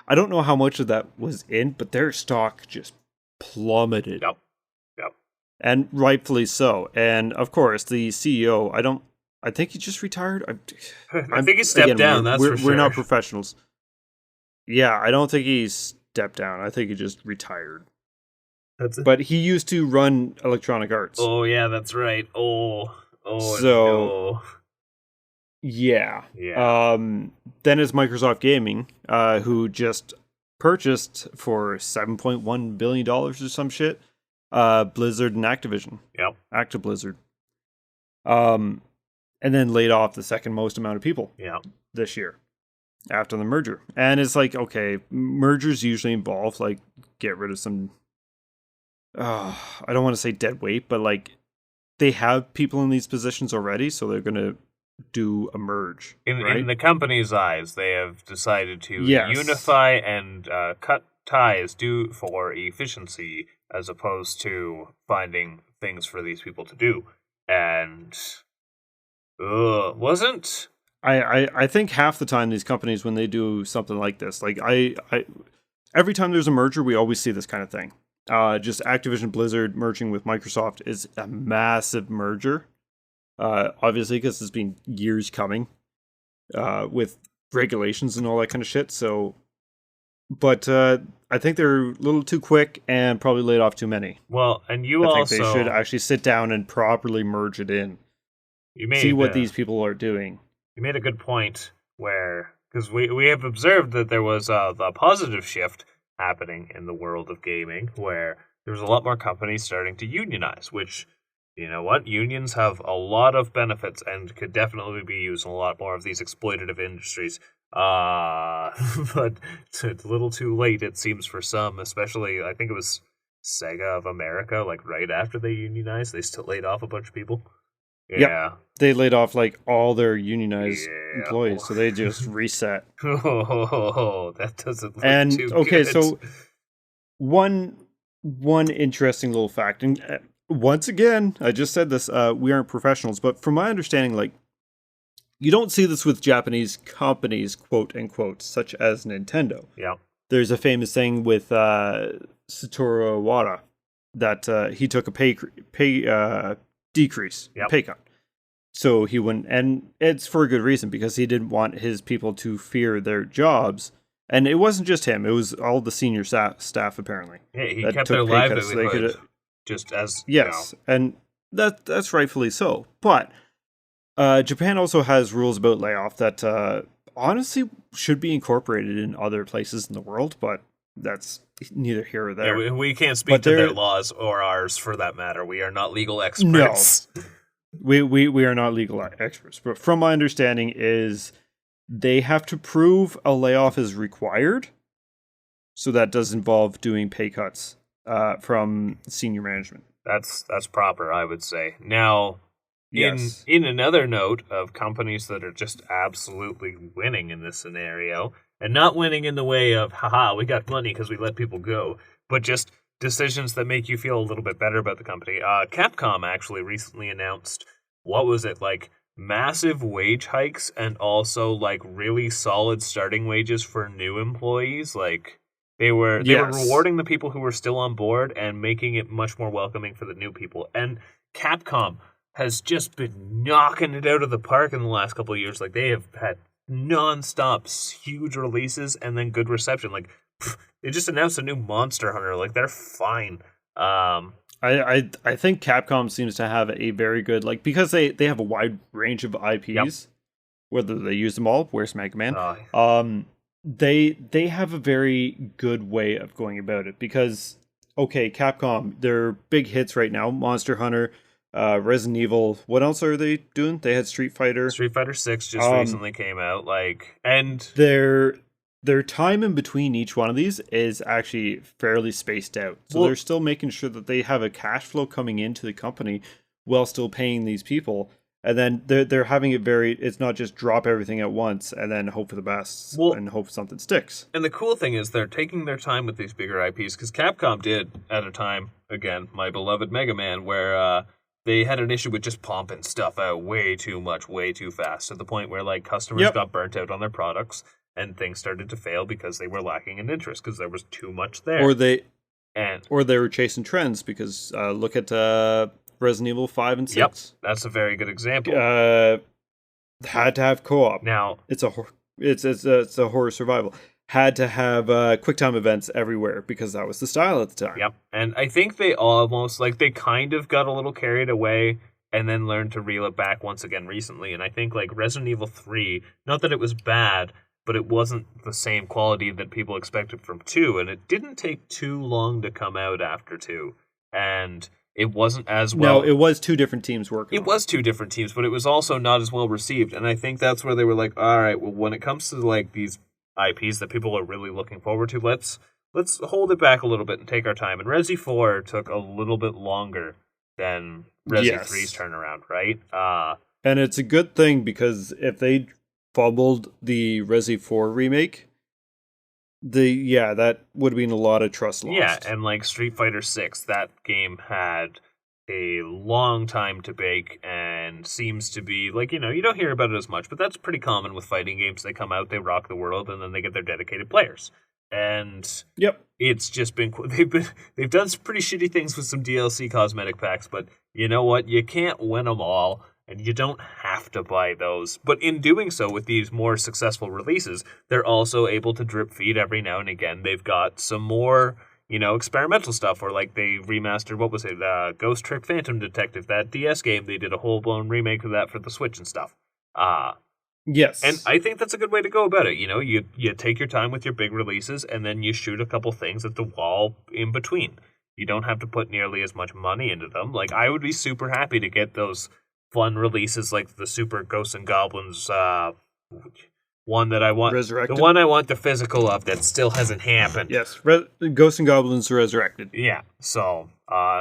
I don't know how much of that was in, but their stock just plummeted. Yep. And rightfully so. And of course, the CEO, I think he just retired. I think he stepped down, that's for sure. We're not professionals. Yeah, I don't think he stepped down. I think he just retired. That's it. But he used to run Electronic Arts. Oh, yeah, that's right. Oh, So, no. Yeah. Yeah. Then it's Microsoft Gaming, who just purchased for $7.1 billion or some shit, Blizzard and Activision. Yep. Blizzard. And then laid off the second most amount of people this year after the merger. And it's like, okay, mergers usually involve, like, get rid of some, I don't want to say dead weight, but, like, they have people in these positions already, so they're going to do a merge. In the company's eyes, they have decided to unify and cut ties for efficiency as opposed to finding things for these people to do. And wasn't... I think half the time these companies, when they do something like this, like I every time there's a merger, we always see this kind of thing. Just Activision Blizzard merging with Microsoft is a massive merger. Obviously, because it's been years coming with regulations and all that kind of shit. So, but I think they're a little too quick and probably laid off too many. Well, and I think they should actually sit down and properly merge it in. See what these people are doing. You made a good point where, because we have observed that there was the positive shift happening in the world of gaming where there's a lot more companies starting to unionize, which... You know what? Unions have a lot of benefits and could definitely be used in a lot more of these exploitative industries. But it's a little too late, it seems, for some, especially, I think it was Sega of America, like right after they unionized, they still laid off a bunch of people. Yeah. Yep. They laid off like all their unionized employees, so they just reset. Oh, that doesn't look too okay, good. So one interesting little fact, and once again, I just said this, we aren't professionals, but from my understanding, like, you don't see this with Japanese companies, quote unquote, such as Nintendo. Yeah. There's a famous thing with Satoru Iwata that he took a pay decrease, pay cut. So he wouldn't, and it's for a good reason, because he didn't want his people to fear their jobs. And it wasn't just him, it was all the senior staff apparently. Yeah, he kept their livelihood. Just as and that's rightfully so. But Japan also has rules about layoff that honestly should be incorporated in other places in the world, but that's neither here or there. Yeah, we can't speak to their laws or ours for that matter. We are not legal experts. No, we are not legal experts. But from my understanding is they have to prove a layoff is required, so that does involve doing pay cuts. From senior management. That's proper, I would say. Now, yes. in another note of companies that are just absolutely winning in this scenario, and not winning in the way of, haha, we got money because we let people go, but just decisions that make you feel a little bit better about the company. Capcom actually recently announced, what was it, like massive wage hikes and also like really solid starting wages for new employees, like... They were rewarding the people who were still on board and making it much more welcoming for the new people. And Capcom has just been knocking it out of the park in the last couple of years. Like, they have had non-stop huge releases and then good reception. Like, they just announced a new Monster Hunter. Like, they're fine. I think Capcom seems to have a very good, like, because they have a wide range of IPs, whether they use them all, where's Mega Man? they have a very good way of going about it because, okay, Capcom, their big hits right now, Monster Hunter, Resident Evil. What else are they doing? They had Street Fighter. Street Fighter 6 just recently came out, and their time in between each one of these is actually fairly spaced out. So they're still making sure that they have a cash flow coming into the company while still paying these people. And then they're having it it's not just drop everything at once and then hope for the best and hope something sticks. And the cool thing is they're taking their time with these bigger IPs, because Capcom did, at a time, again, my beloved Mega Man, where they had an issue with just pumping stuff out way too much, way too fast, to the point where like customers got burnt out on their products and things started to fail because they were lacking in interest because there was too much there. Or they were chasing trends because look at Resident Evil 5 and 6. Yep, that's a very good example. Had to have co-op. Now it's a horror survival. Had to have QuickTime events everywhere because that was the style at the time. Yep, and I think they almost they kind of got a little carried away and then learned to reel it back once again recently. And I think like Resident Evil 3, not that it was bad, but it wasn't the same quality that people expected from 2, and it didn't take too long to come out after 2, and it wasn't as well. No, it was two different teams working. It was two different teams, but it was also not as well received, and I think that's where they were like, all right, well, when it comes to like these IPs that people are really looking forward to, let's hold it back a little bit and take our time. And Resi 4 took a little bit longer than Resi 3's turnaround, right? And it's a good thing because if they fumbled the Resi 4 remake, that would have been a lot of trust lost. Yeah, and like Street Fighter 6, that game had a long time to bake and seems to be like, you don't hear about it as much, but that's pretty common with fighting games. They come out, they rock the world, and then they get their dedicated players. And it's just been they've done some pretty shitty things with some DLC cosmetic packs, but you know what? You can't win them all, and you don't have to buy those. But in doing so, with these more successful releases, they're also able to drip feed every now and again. They've got some more, experimental stuff, or like they remastered, what was it, Ghost Trick Phantom Detective, that DS game. They did a whole-blown remake of that for the Switch and stuff. Yes. And I think that's a good way to go about it. You take your time with your big releases, and then you shoot a couple things at the wall in between. You don't have to put nearly as much money into them. Like, I would be super happy to get those fun releases like the Super Ghosts and Goblins one that I want. Resurrected? The one I want the physical of that still hasn't happened. Yes, Ghosts and Goblins Resurrected. Yeah, so...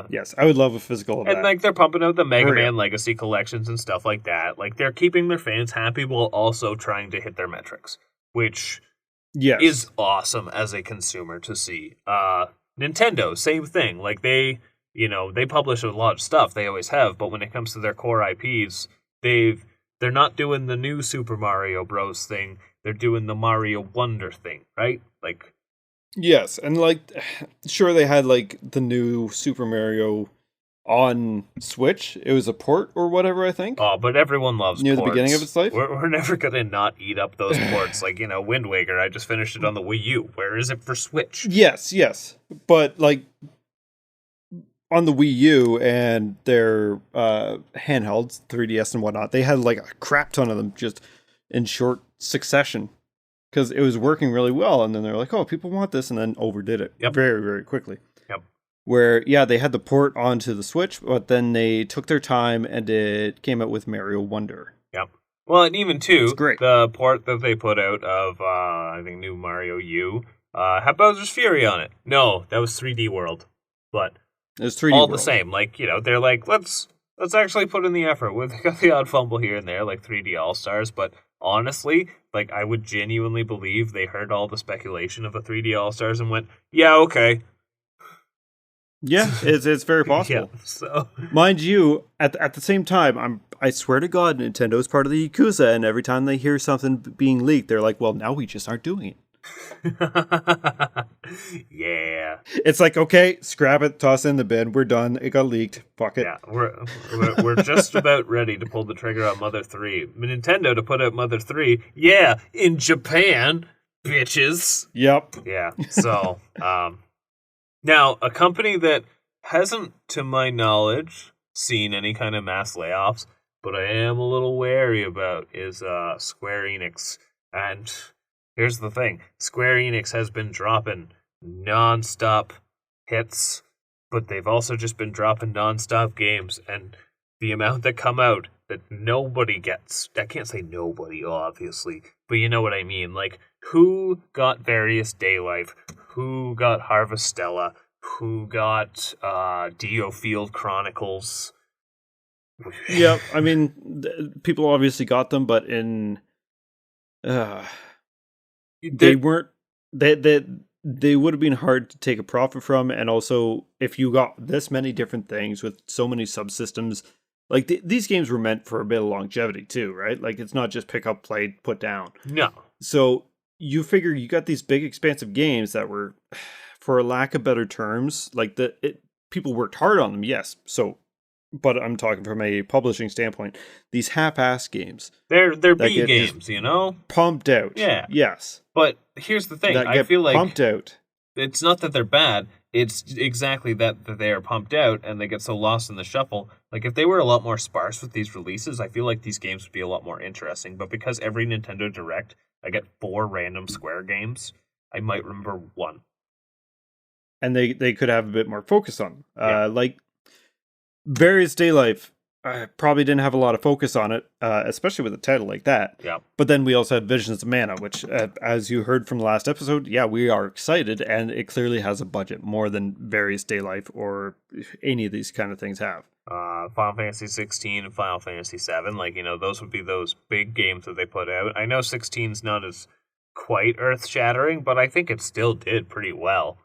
yes, I would love a physical of that. And like they're pumping out the Mega Man Legacy collections and stuff like that. Like they're keeping their fans happy while also trying to hit their metrics, which is awesome as a consumer to see. Nintendo, same thing. Like they publish a lot of stuff, they always have, but when it comes to their core IPs, they're not doing the new Super Mario Bros. Thing. They're doing the Mario Wonder thing, right? Like, yes, and like, sure, they had like the new Super Mario on Switch. It was a port or whatever, I think. Oh, but everyone loves near ports. The beginning of its life. We're never gonna not eat up those ports. Like Wind Waker. I just finished it on the Wii U. Where is it for Switch? Yes, but like on the Wii U and their handhelds, 3DS and whatnot, they had like a crap ton of them just in short succession. Because it was working really well, and then they're like, oh, people want this, and then overdid it very, very quickly. Yep. Where, they had the port onto the Switch, but then they took their time, and it came out with Mario Wonder. Yep. Well, and even, too, great. The port that they put out of, I think, New Mario U, had Bowser's Fury on it. No, that was 3D World. But it was 3D all World. The same. Like, they're like, let's actually put in the effort. They got the odd fumble here and there, like 3D All-Stars, but... honestly, like, I would genuinely believe they heard all the speculation of a 3D All-Stars and went, yeah, okay. Yeah, it's very possible. So mind you, at the same time, I swear to God, Nintendo's part of the Yakuza, and every time they hear something being leaked, they're like, well, now we just aren't doing it. Yeah. It's like, okay, scrap it, toss it in the bin, we're done, it got leaked, fuck it. Yeah, we're just about ready to pull the trigger on Mother 3. Nintendo to put out Mother 3, in Japan, bitches. Yep. Yeah, so, now, a company that hasn't, to my knowledge, seen any kind of mass layoffs, but I am a little wary about is Square Enix. And here's the thing. Square Enix has been dropping non-stop hits, but they've also just been dropping non-stop games, and the amount that come out that nobody gets, I can't say nobody, obviously, but you know what I mean. Like, who got Various Daylife? Who got Harvestella? Who got Dio Field Chronicles? Yeah, I mean, people obviously got them, but they weren't. They would have been hard to take a profit from, and also if you got this many different things with so many subsystems, like these games were meant for a bit of longevity too, right? Like it's not just pick up, play, put down. No. So you figure you got these big, expansive games that were, for lack of better terms, like people worked hard on them, yes. So, but I'm talking from a publishing standpoint. These half-ass games, they're B games, you know, pumped out. Yeah. Yes. But here's the thing: that I feel like pumped out. It's not that they're bad. It's exactly that they are pumped out and they get so lost in the shuffle. Like, if they were a lot more sparse with these releases, I feel like these games would be a lot more interesting. But because every Nintendo Direct, I get 4 random Square games, I might remember 1. And they could have a bit more focus on them. Like, Various Daylife, probably didn't have a lot of focus on it, especially with a title like that. Yeah. But then we also had Visions of Mana, which, as you heard from the last episode, yeah, we are excited, and it clearly has a budget more than Various Daylife or any of these kind of things have. Final Fantasy 16 and Final Fantasy 7, like, you know, those would be those big games that they put out. I know 16's not as quite earth-shattering, but I think it still did pretty well.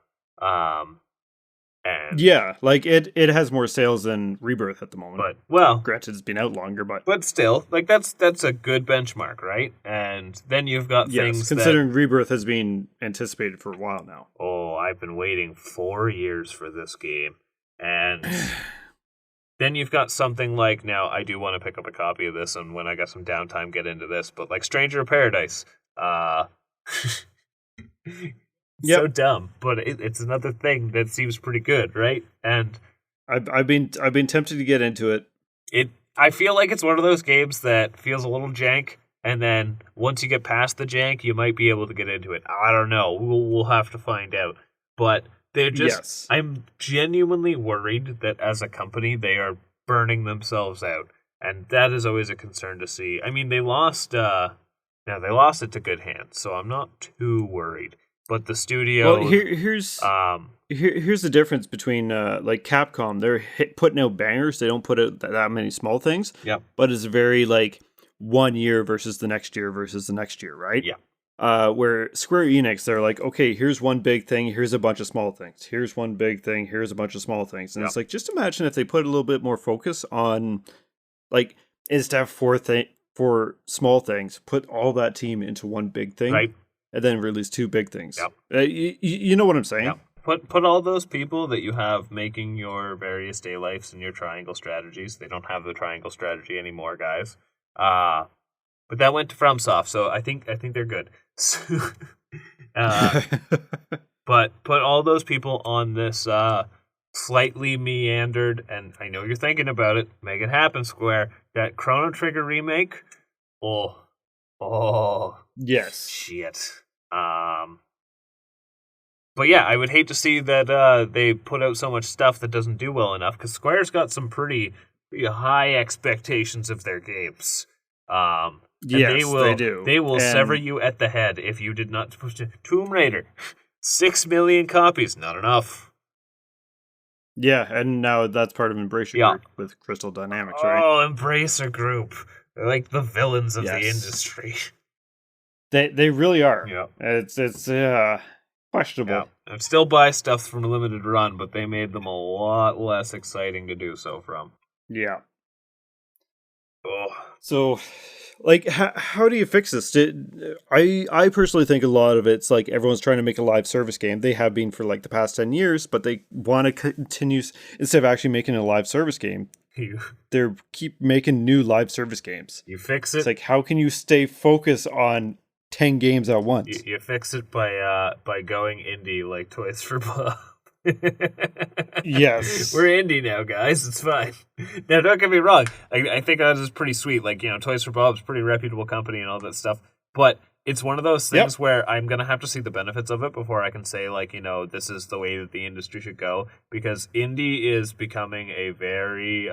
And yeah, like it has more sales than Rebirth at the moment. But, well, granted, it's been out longer, but still, like, that's a good benchmark, right? And then you've got things considering Rebirth has been anticipated for a while now. Oh, I've been waiting 4 years for this game. And then you've got something like, now I do want to pick up a copy of this, and when I got some downtime, get into this, but like Stranger of Paradise. So dumb, but it's another thing that seems pretty good, right? And I've been tempted to get into it. I feel like it's one of those games that feels a little jank, and then once you get past the jank, you might be able to get into it. I don't know. We'll have to find out. But they're just. Yes. I'm genuinely worried that as a company they are burning themselves out, and that is always a concern to see. I mean, they lost. They lost it to good hands, so I'm not too worried. But the studio... Well, here's the difference between like Capcom. They're putting out bangers. They don't put out that many small things. Yep. But it's very like 1 year versus the next year versus the next year, right? Yeah. Where Square Enix, they're like, okay, here's one big thing. Here's a bunch of small things. Here's one big thing. Here's a bunch of small things. And it's like, just imagine if they put a little bit more focus on, like, instead of 4 small things, put all that team into one big thing. Right. And then release 2 big things. Yep. You know what I'm saying? Yep. Put all those people that you have making your Various Daylives and your triangle strategies. They don't have the triangle strategy anymore, guys. But that went to FromSoft, so I think they're good. But put all those people on this slightly meandered, and I know you're thinking about it. Make it happen, Square. That Chrono Trigger remake. Oh. Yes. Shit. But yeah, I would hate to see that they put out so much stuff that doesn't do well enough, because Square's got some pretty high expectations of their games. Yes, they do. They will sever you at the head if you did not push Tomb Raider. 6 million copies, not enough. Yeah, and now that's part of Embracer Group with Crystal Dynamics, right? Oh, Embracer Group. They're like the villains of the industry. They really are. Yeah. It's questionable. Yeah. I'd still buy stuff from Limited Run, but they made them a lot less exciting to do so from. Yeah. Oh. So, like, how do you fix this? I personally think a lot of it's like everyone's trying to make a live service game. They have been for like the past 10 years, but they want to continue, instead of actually making a live service game, they keep making new live service games. You fix it. It's like, how can you stay focused on 10 games at once? You fix it by going indie like Toys for Bob. Yes. We're indie now, guys. It's fine. Now, don't get me wrong. I think that is pretty sweet. Like, you know, Toys for Bob's a pretty reputable company and all that stuff. But it's one of those Yep. things where I'm going to have to see the benefits of it before I can say, like, this is the way that the industry should go, because indie is becoming a very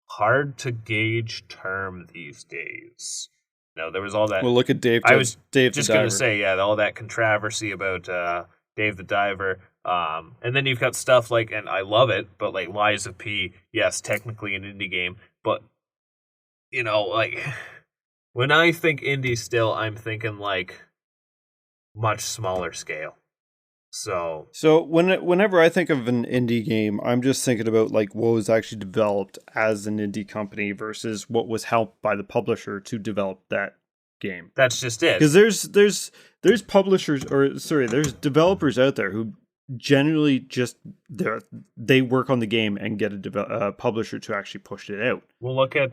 hard to gauge term these days. There was all that. Well, look at Dave. I was Dave just the going Diver. to say, yeah, all that controversy about Dave the Diver. And then you've got stuff like, and I love it, but like Lies of P, yes, technically an indie game, but, like, when I think indie still, I'm thinking like much smaller scale. So whenever I think of an indie game, I'm just thinking about like what was actually developed as an indie company versus what was helped by the publisher to develop that game. that's just it. Because there's publishers, or sorry, there's developers out there who generally just they work on the game and get a publisher to actually push it out. We'll look at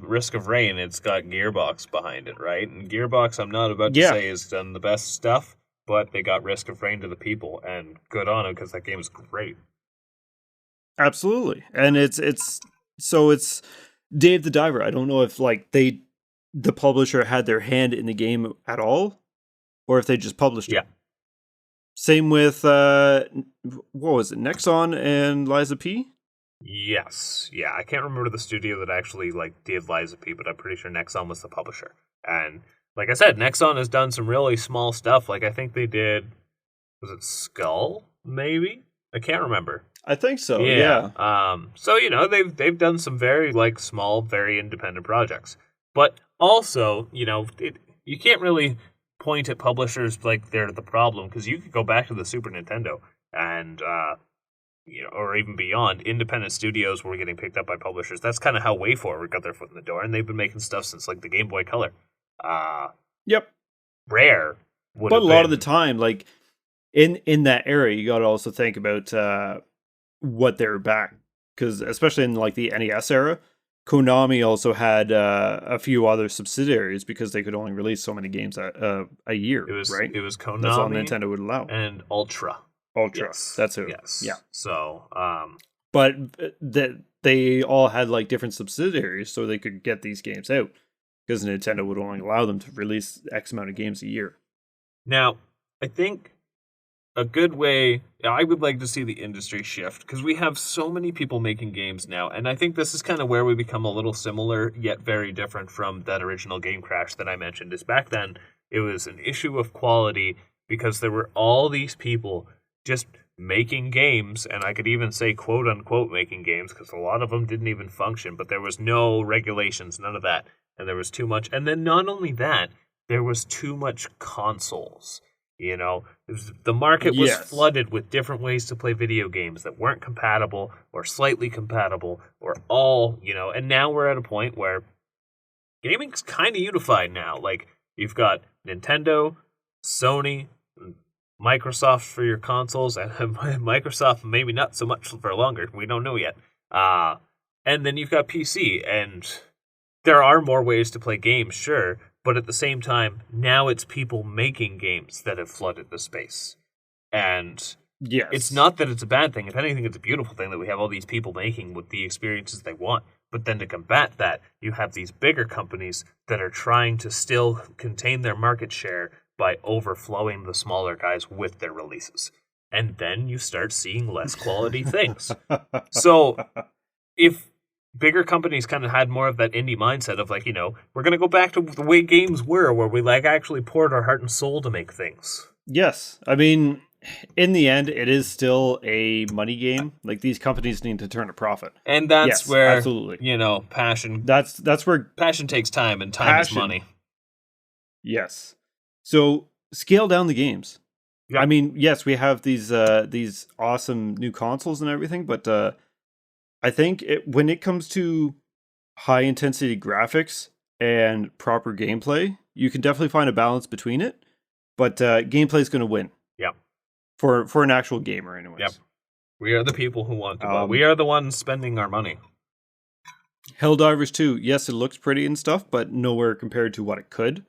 Risk of Rain. It's got Gearbox behind it, right? And Gearbox, I'm not about to say has done the best stuff, but they got Risk of Rain to the people, and good on them because that game is great. Absolutely, and it's Dave the Diver. I don't know if like the publisher had their hand in the game at all, or if they just published it. Same with what was it, Nexon and Lies of P? Yes, yeah. I can't remember the studio that actually like did Lies of P, but I'm pretty sure Nexon was the publisher. And like I said, Nexon has done some really small stuff. Like I think they did, was it Skull? Maybe, I can't remember. I think so. Yeah. So they've done some very like small, very independent projects, but also you can't really point at publishers like they're the problem, because you could go back to the Super Nintendo and or even beyond, independent studios were getting picked up by publishers. That's kind of how WayForward got their foot in the door, and they've been making stuff since like the Game Boy Color. Yep. Rare, but a lot of the time, like in that era, you got to also think about what they're back, because especially in like the NES era, Konami also had a few other subsidiaries because they could only release so many games a year. Right? It was Konami. That's all Nintendo would allow. And Ultra. Yes. That's who. Yes. Yeah. So, but they all had like different subsidiaries, so they could get these games out, because Nintendo would only allow them to release X amount of games a year. Now, I think a good way, I would like to see the industry shift, because we have so many people making games now, and I think this is kind of where we become a little similar, yet very different from that original game crash that I mentioned. Is back then, it was an issue of quality, because there were all these people just making games, and I could even say quote-unquote making games, because a lot of them didn't even function, but there was no regulations, none of that, and there was too much. And then not only that, there was too much consoles. The market was flooded with different ways to play video games that weren't compatible or slightly compatible or all, and now we're at a point where gaming's kind of unified now. Like, you've got Nintendo, Sony, Microsoft for your consoles, and Microsoft maybe not so much for longer. We don't know yet. And then you've got PC, and there are more ways to play games, sure, but at the same time, now it's people making games that have flooded the space. And it's not that it's a bad thing. If anything, it's a beautiful thing that we have all these people making with the experiences they want. But then to combat that, you have these bigger companies that are trying to still contain their market share by overflowing the smaller guys with their releases. And then you start seeing less quality things. So if bigger companies kind of had more of that indie mindset of like, we're going to go back to the way games were, where we like actually poured our heart and soul to make things. Yes. I mean, in the end, it is still a money game. Like, these companies need to turn a profit. And that's where, absolutely. Passion. That's where passion takes time, and time is money. Yes. So scale down the games. Yep. I mean, yes, we have these awesome new consoles and everything, but I think when it comes to high intensity graphics and proper gameplay, you can definitely find a balance between it. But gameplay is going to win. Yeah. For an actual gamer, anyways. Yep. We are the people who want to buy. We are the ones spending our money. Helldivers 2, yes, it looks pretty and stuff, but nowhere compared to what it could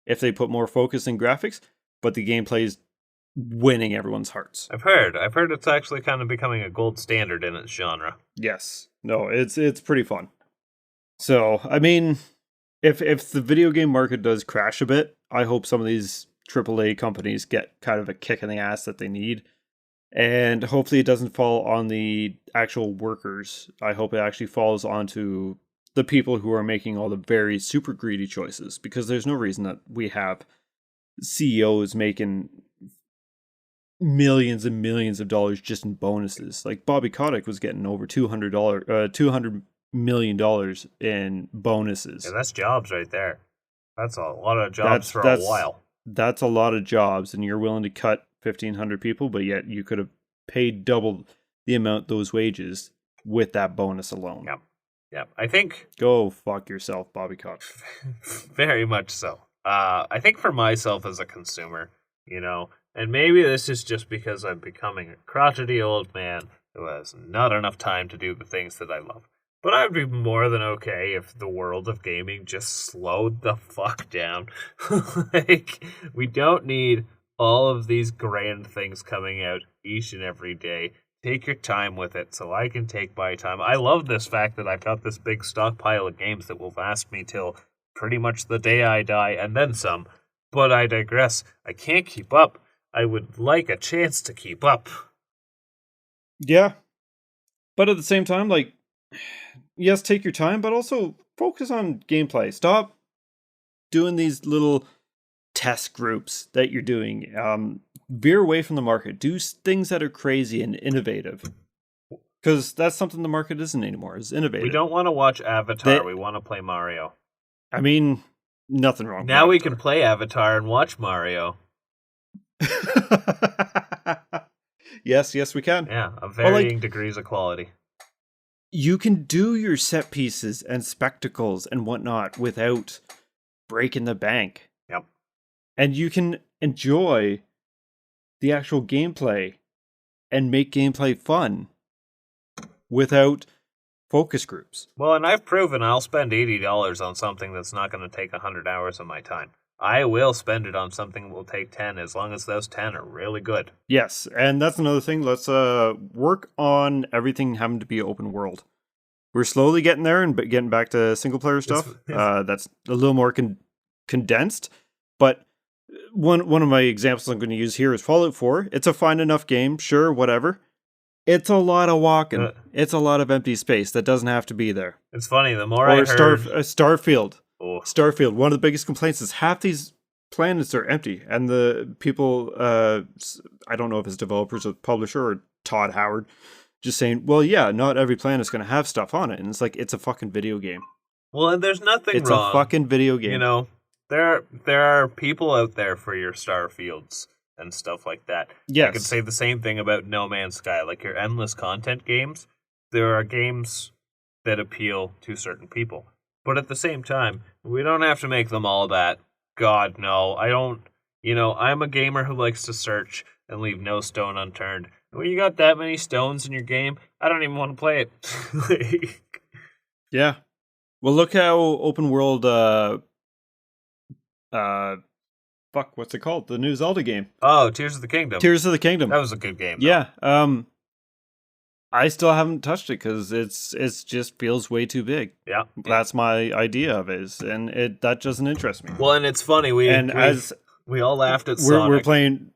if they put more focus in graphics. But the gameplay is winning everyone's hearts. I've heard it's actually kind of becoming a gold standard in its genre. Yes. No, it's pretty fun. So, I mean, if the video game market does crash a bit, I hope some of these AAA companies get kind of a kick in the ass that they need. And hopefully it doesn't fall on the actual workers. I hope it actually falls onto the people who are making all the very super greedy choices, because there's no reason that we have CEOs making millions and millions of dollars just in bonuses. Like Bobby Kotick was getting over $200 million in bonuses. Yeah, that's jobs right there. That's a lot of jobs for a while. That's a lot of jobs, and you're willing to cut 1,500 people, but yet you could have paid double the amount those wages with that bonus alone. Yeah. I think go fuck yourself, Bobby Kotick. Very much so. I think for myself as a consumer, and maybe this is just because I'm becoming a crotchety old man who has not enough time to do the things that I love. But I'd be more than okay if the world of gaming just slowed the fuck down. Like, we don't need all of these grand things coming out each and every day. Take your time with it so I can take my time. I love this fact that I've got this big stockpile of games that will last me till pretty much the day I die and then some. But I digress. I can't keep up. I would like a chance to keep up. Yeah. But at the same time, like, yes, take your time, but also focus on gameplay. Stop doing these little test groups that you're doing. Veer away from the market. Do things that are crazy and innovative. Because that's something the market isn't anymore, is innovative. We don't want to watch Avatar. We want to play Mario. I mean, nothing wrong now with Avatar. We can play Avatar and watch Mario. Yes, we can. Yeah, of varying degrees of quality. You can do your set pieces and spectacles and whatnot without breaking the bank. Yep. And you can enjoy the actual gameplay and make gameplay fun without focus groups. Well, and I've proven I'll spend $80 on something that's not going to take 100 hours of my time. I will spend it on something that will take 10 as long as those 10 are really good. Yes, and that's another thing. Let's work on everything having to be open world. We're slowly getting there and getting back to single player stuff. That's a little more condensed. But one of my examples I'm going to use here is Fallout 4. It's a fine enough game, sure, whatever. It's a lot of walking. It's a lot of empty space that doesn't have to be there. It's funny, the more I heard... Starfield. Oh. Starfield, one of the biggest complaints is half these planets are empty. And the people, I don't know if it's developers or publisher or Todd Howard, just saying, well, yeah, not every planet's going to have stuff on it. And it's like, it's a fucking video game. Well, and there's nothing wrong. It's a fucking video game. There are people out there for your Starfields and stuff like that. Yes. I could say the same thing about No Man's Sky. Like your endless content games, there are games that appeal to certain people. But at the same time, we don't have to make them all that. God, no. I don't, I'm a gamer who likes to search and leave no stone unturned. When you got that many stones in your game, I don't even want to play it. Yeah. Well, look how open world, what's it called? The new Zelda game. Oh, Tears of the Kingdom. Tears of the Kingdom. That was a good game. Yeah. I still haven't touched it because it's just feels way too big. Yeah. That's my idea of it, and that doesn't interest me. Well, and it's funny, we all laughed at Sonic. We're playing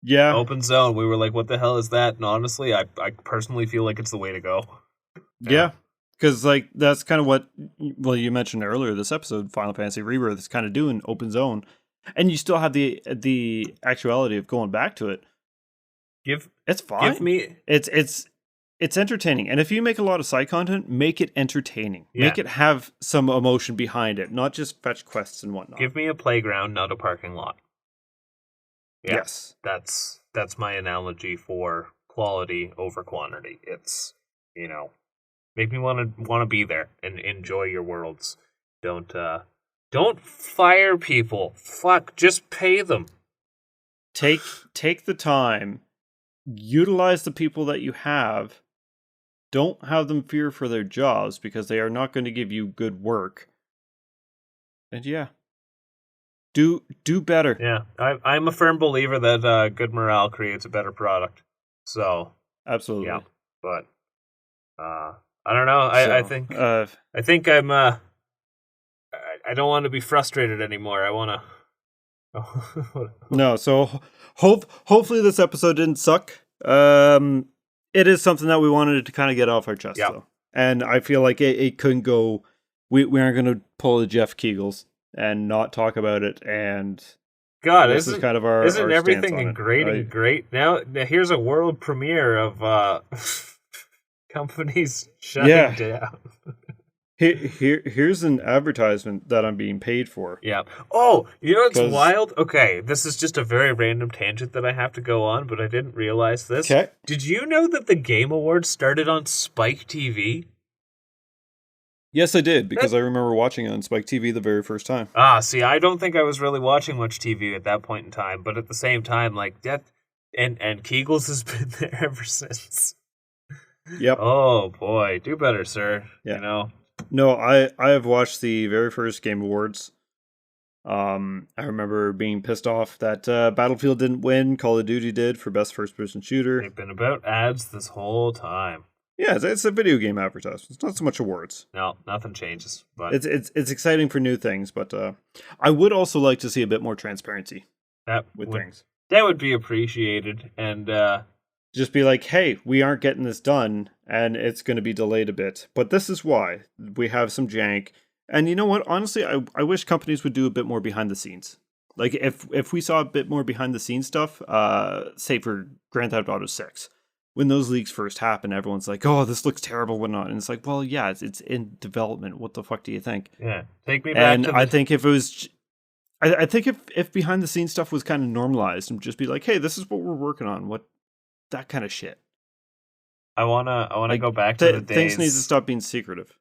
Open Zone. We were like, what the hell is that? And honestly, I personally feel like it's the way to go. Yeah. Because, like, that's kind of what, you mentioned earlier this episode, Final Fantasy Rebirth is kind of doing open zone. And you still have the actuality of going back to it. It's fine. It's entertaining. And if you make a lot of side content, make it entertaining. Yeah. Make it have some emotion behind it, not just fetch quests and whatnot. Give me a playground, not a parking lot. Yeah, yes. That's my analogy for quality over quantity. It's, make me want to be there and enjoy your worlds. Don't fire people. Fuck, just pay them. Take the time. Utilize the people that you have. Don't have them fear for their jobs because they are not going to give you good work. And yeah. Do better. Yeah. I'm a firm believer that good morale creates a better product. So absolutely. Yeah. But I don't know. I think I'm I don't want to be frustrated anymore. I want No, so hopefully this episode didn't suck. It is something that we wanted to kind of get off our chest, though. And I feel like it couldn't go... We aren't going to pull the Jeff Kegels and not talk about it, and... God, this is kind of our isn't our everything stance on great? Now here's a world premiere of companies shutting down. Here's an advertisement that I'm being paid for. Yeah. Oh, you know what's wild? Okay, this is just a very random tangent that I have to go on, but I didn't realize this. Okay. Did you know that the Game Awards started on Spike TV? Yes, I did, because I remember watching it on Spike TV the very first time. See, I don't think I was really watching much TV at that point in time, but at the same time, like, that, and Kegels has been there ever since. Yep. Oh, boy. Do better, sir. Yeah. You know? No, I have watched the very first Game Awards. I remember being pissed off that Battlefield didn't win, Call of Duty did for Best First-Person Shooter. They've been about ads this whole time. Yeah, it's a video game advertisement. It's not so much awards. No, nothing changes. But it's exciting for new things, but I would also like to see a bit more transparency with things. That would be appreciated, and just be like, hey, we aren't getting this done, and it's going to be delayed a bit. But this is why. We have some jank. And you know what? Honestly, I wish companies would do a bit more behind the scenes. Like, if we saw a bit more behind the scenes stuff, say for Grand Theft Auto 6, when those leaks first happened, everyone's like, oh, this looks terrible, whatnot. And it's like, well, yeah, it's in development. What the fuck do you think? Yeah, take me back to I think if it was... I think if behind the scenes stuff was kind of normalized and just be like, hey, this is what we're working on, that kind of shit. I wanna go back to the days. Things need to stop being secretive.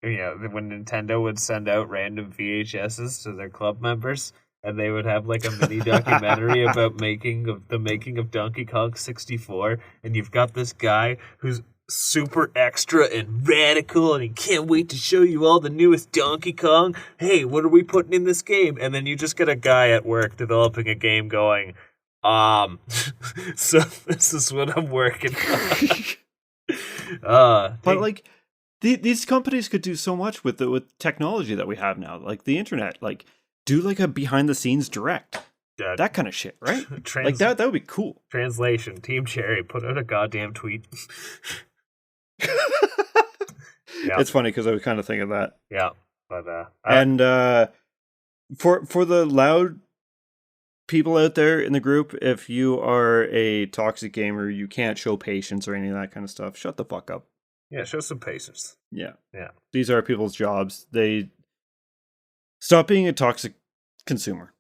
Yeah, when Nintendo would send out random VHSs to their club members, and they would have like a mini documentary about the making of Donkey Kong 64, and you've got this guy who's super extra and radical, and he can't wait to show you all the newest Donkey Kong. Hey, what are we putting in this game? And then you just get a guy at work developing a game going, so this is what I'm working on. But like, these companies could do so much with technology that we have now, like the internet, like do like a behind the scenes direct. That kind of shit, right? Like that would be cool. Translation, Team Cherry, put out a goddamn tweet. Yeah. It's funny because I was kind of thinking that. Yeah, but for the loud people out there in the group, if you are a toxic gamer, you can't show patience or any of that kind of stuff. Shut the fuck up. Yeah, show some patience. Yeah. Yeah. These are people's jobs. They stop being a toxic consumer.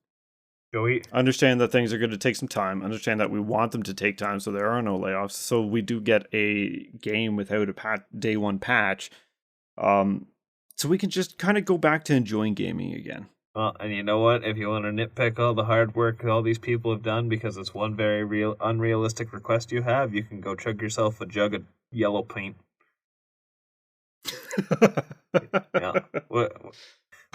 Go eat. Understand that things are going to take some time. Understand that we want them to take time, so there are no layoffs. So we do get a game without a day one patch. So we can just kind of go back to enjoying gaming again. Well, and you know what? If you want to nitpick all the hard work all these people have done because it's one very unrealistic request you have, you can go chug yourself a jug of yellow paint. Yeah. What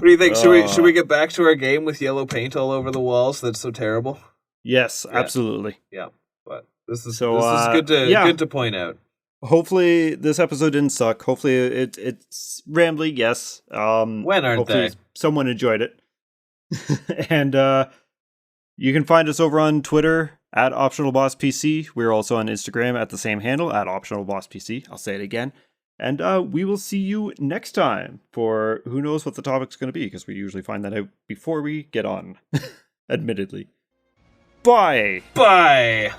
do you think? Should we get back to our game with yellow paint all over the walls? That's so terrible. Yes, absolutely. Yeah, but this is good to point out. Hopefully this episode didn't suck. Hopefully it's rambly. Yes. When aren't they? Someone enjoyed it. And you can find us over on Twitter at OptionalBossPC. We're also on Instagram at the same handle at OptionalBossPC. I'll say it again. And we will see you next time for who knows what the topic's going to be, because we usually find that out before we get on, admittedly. Bye! Bye!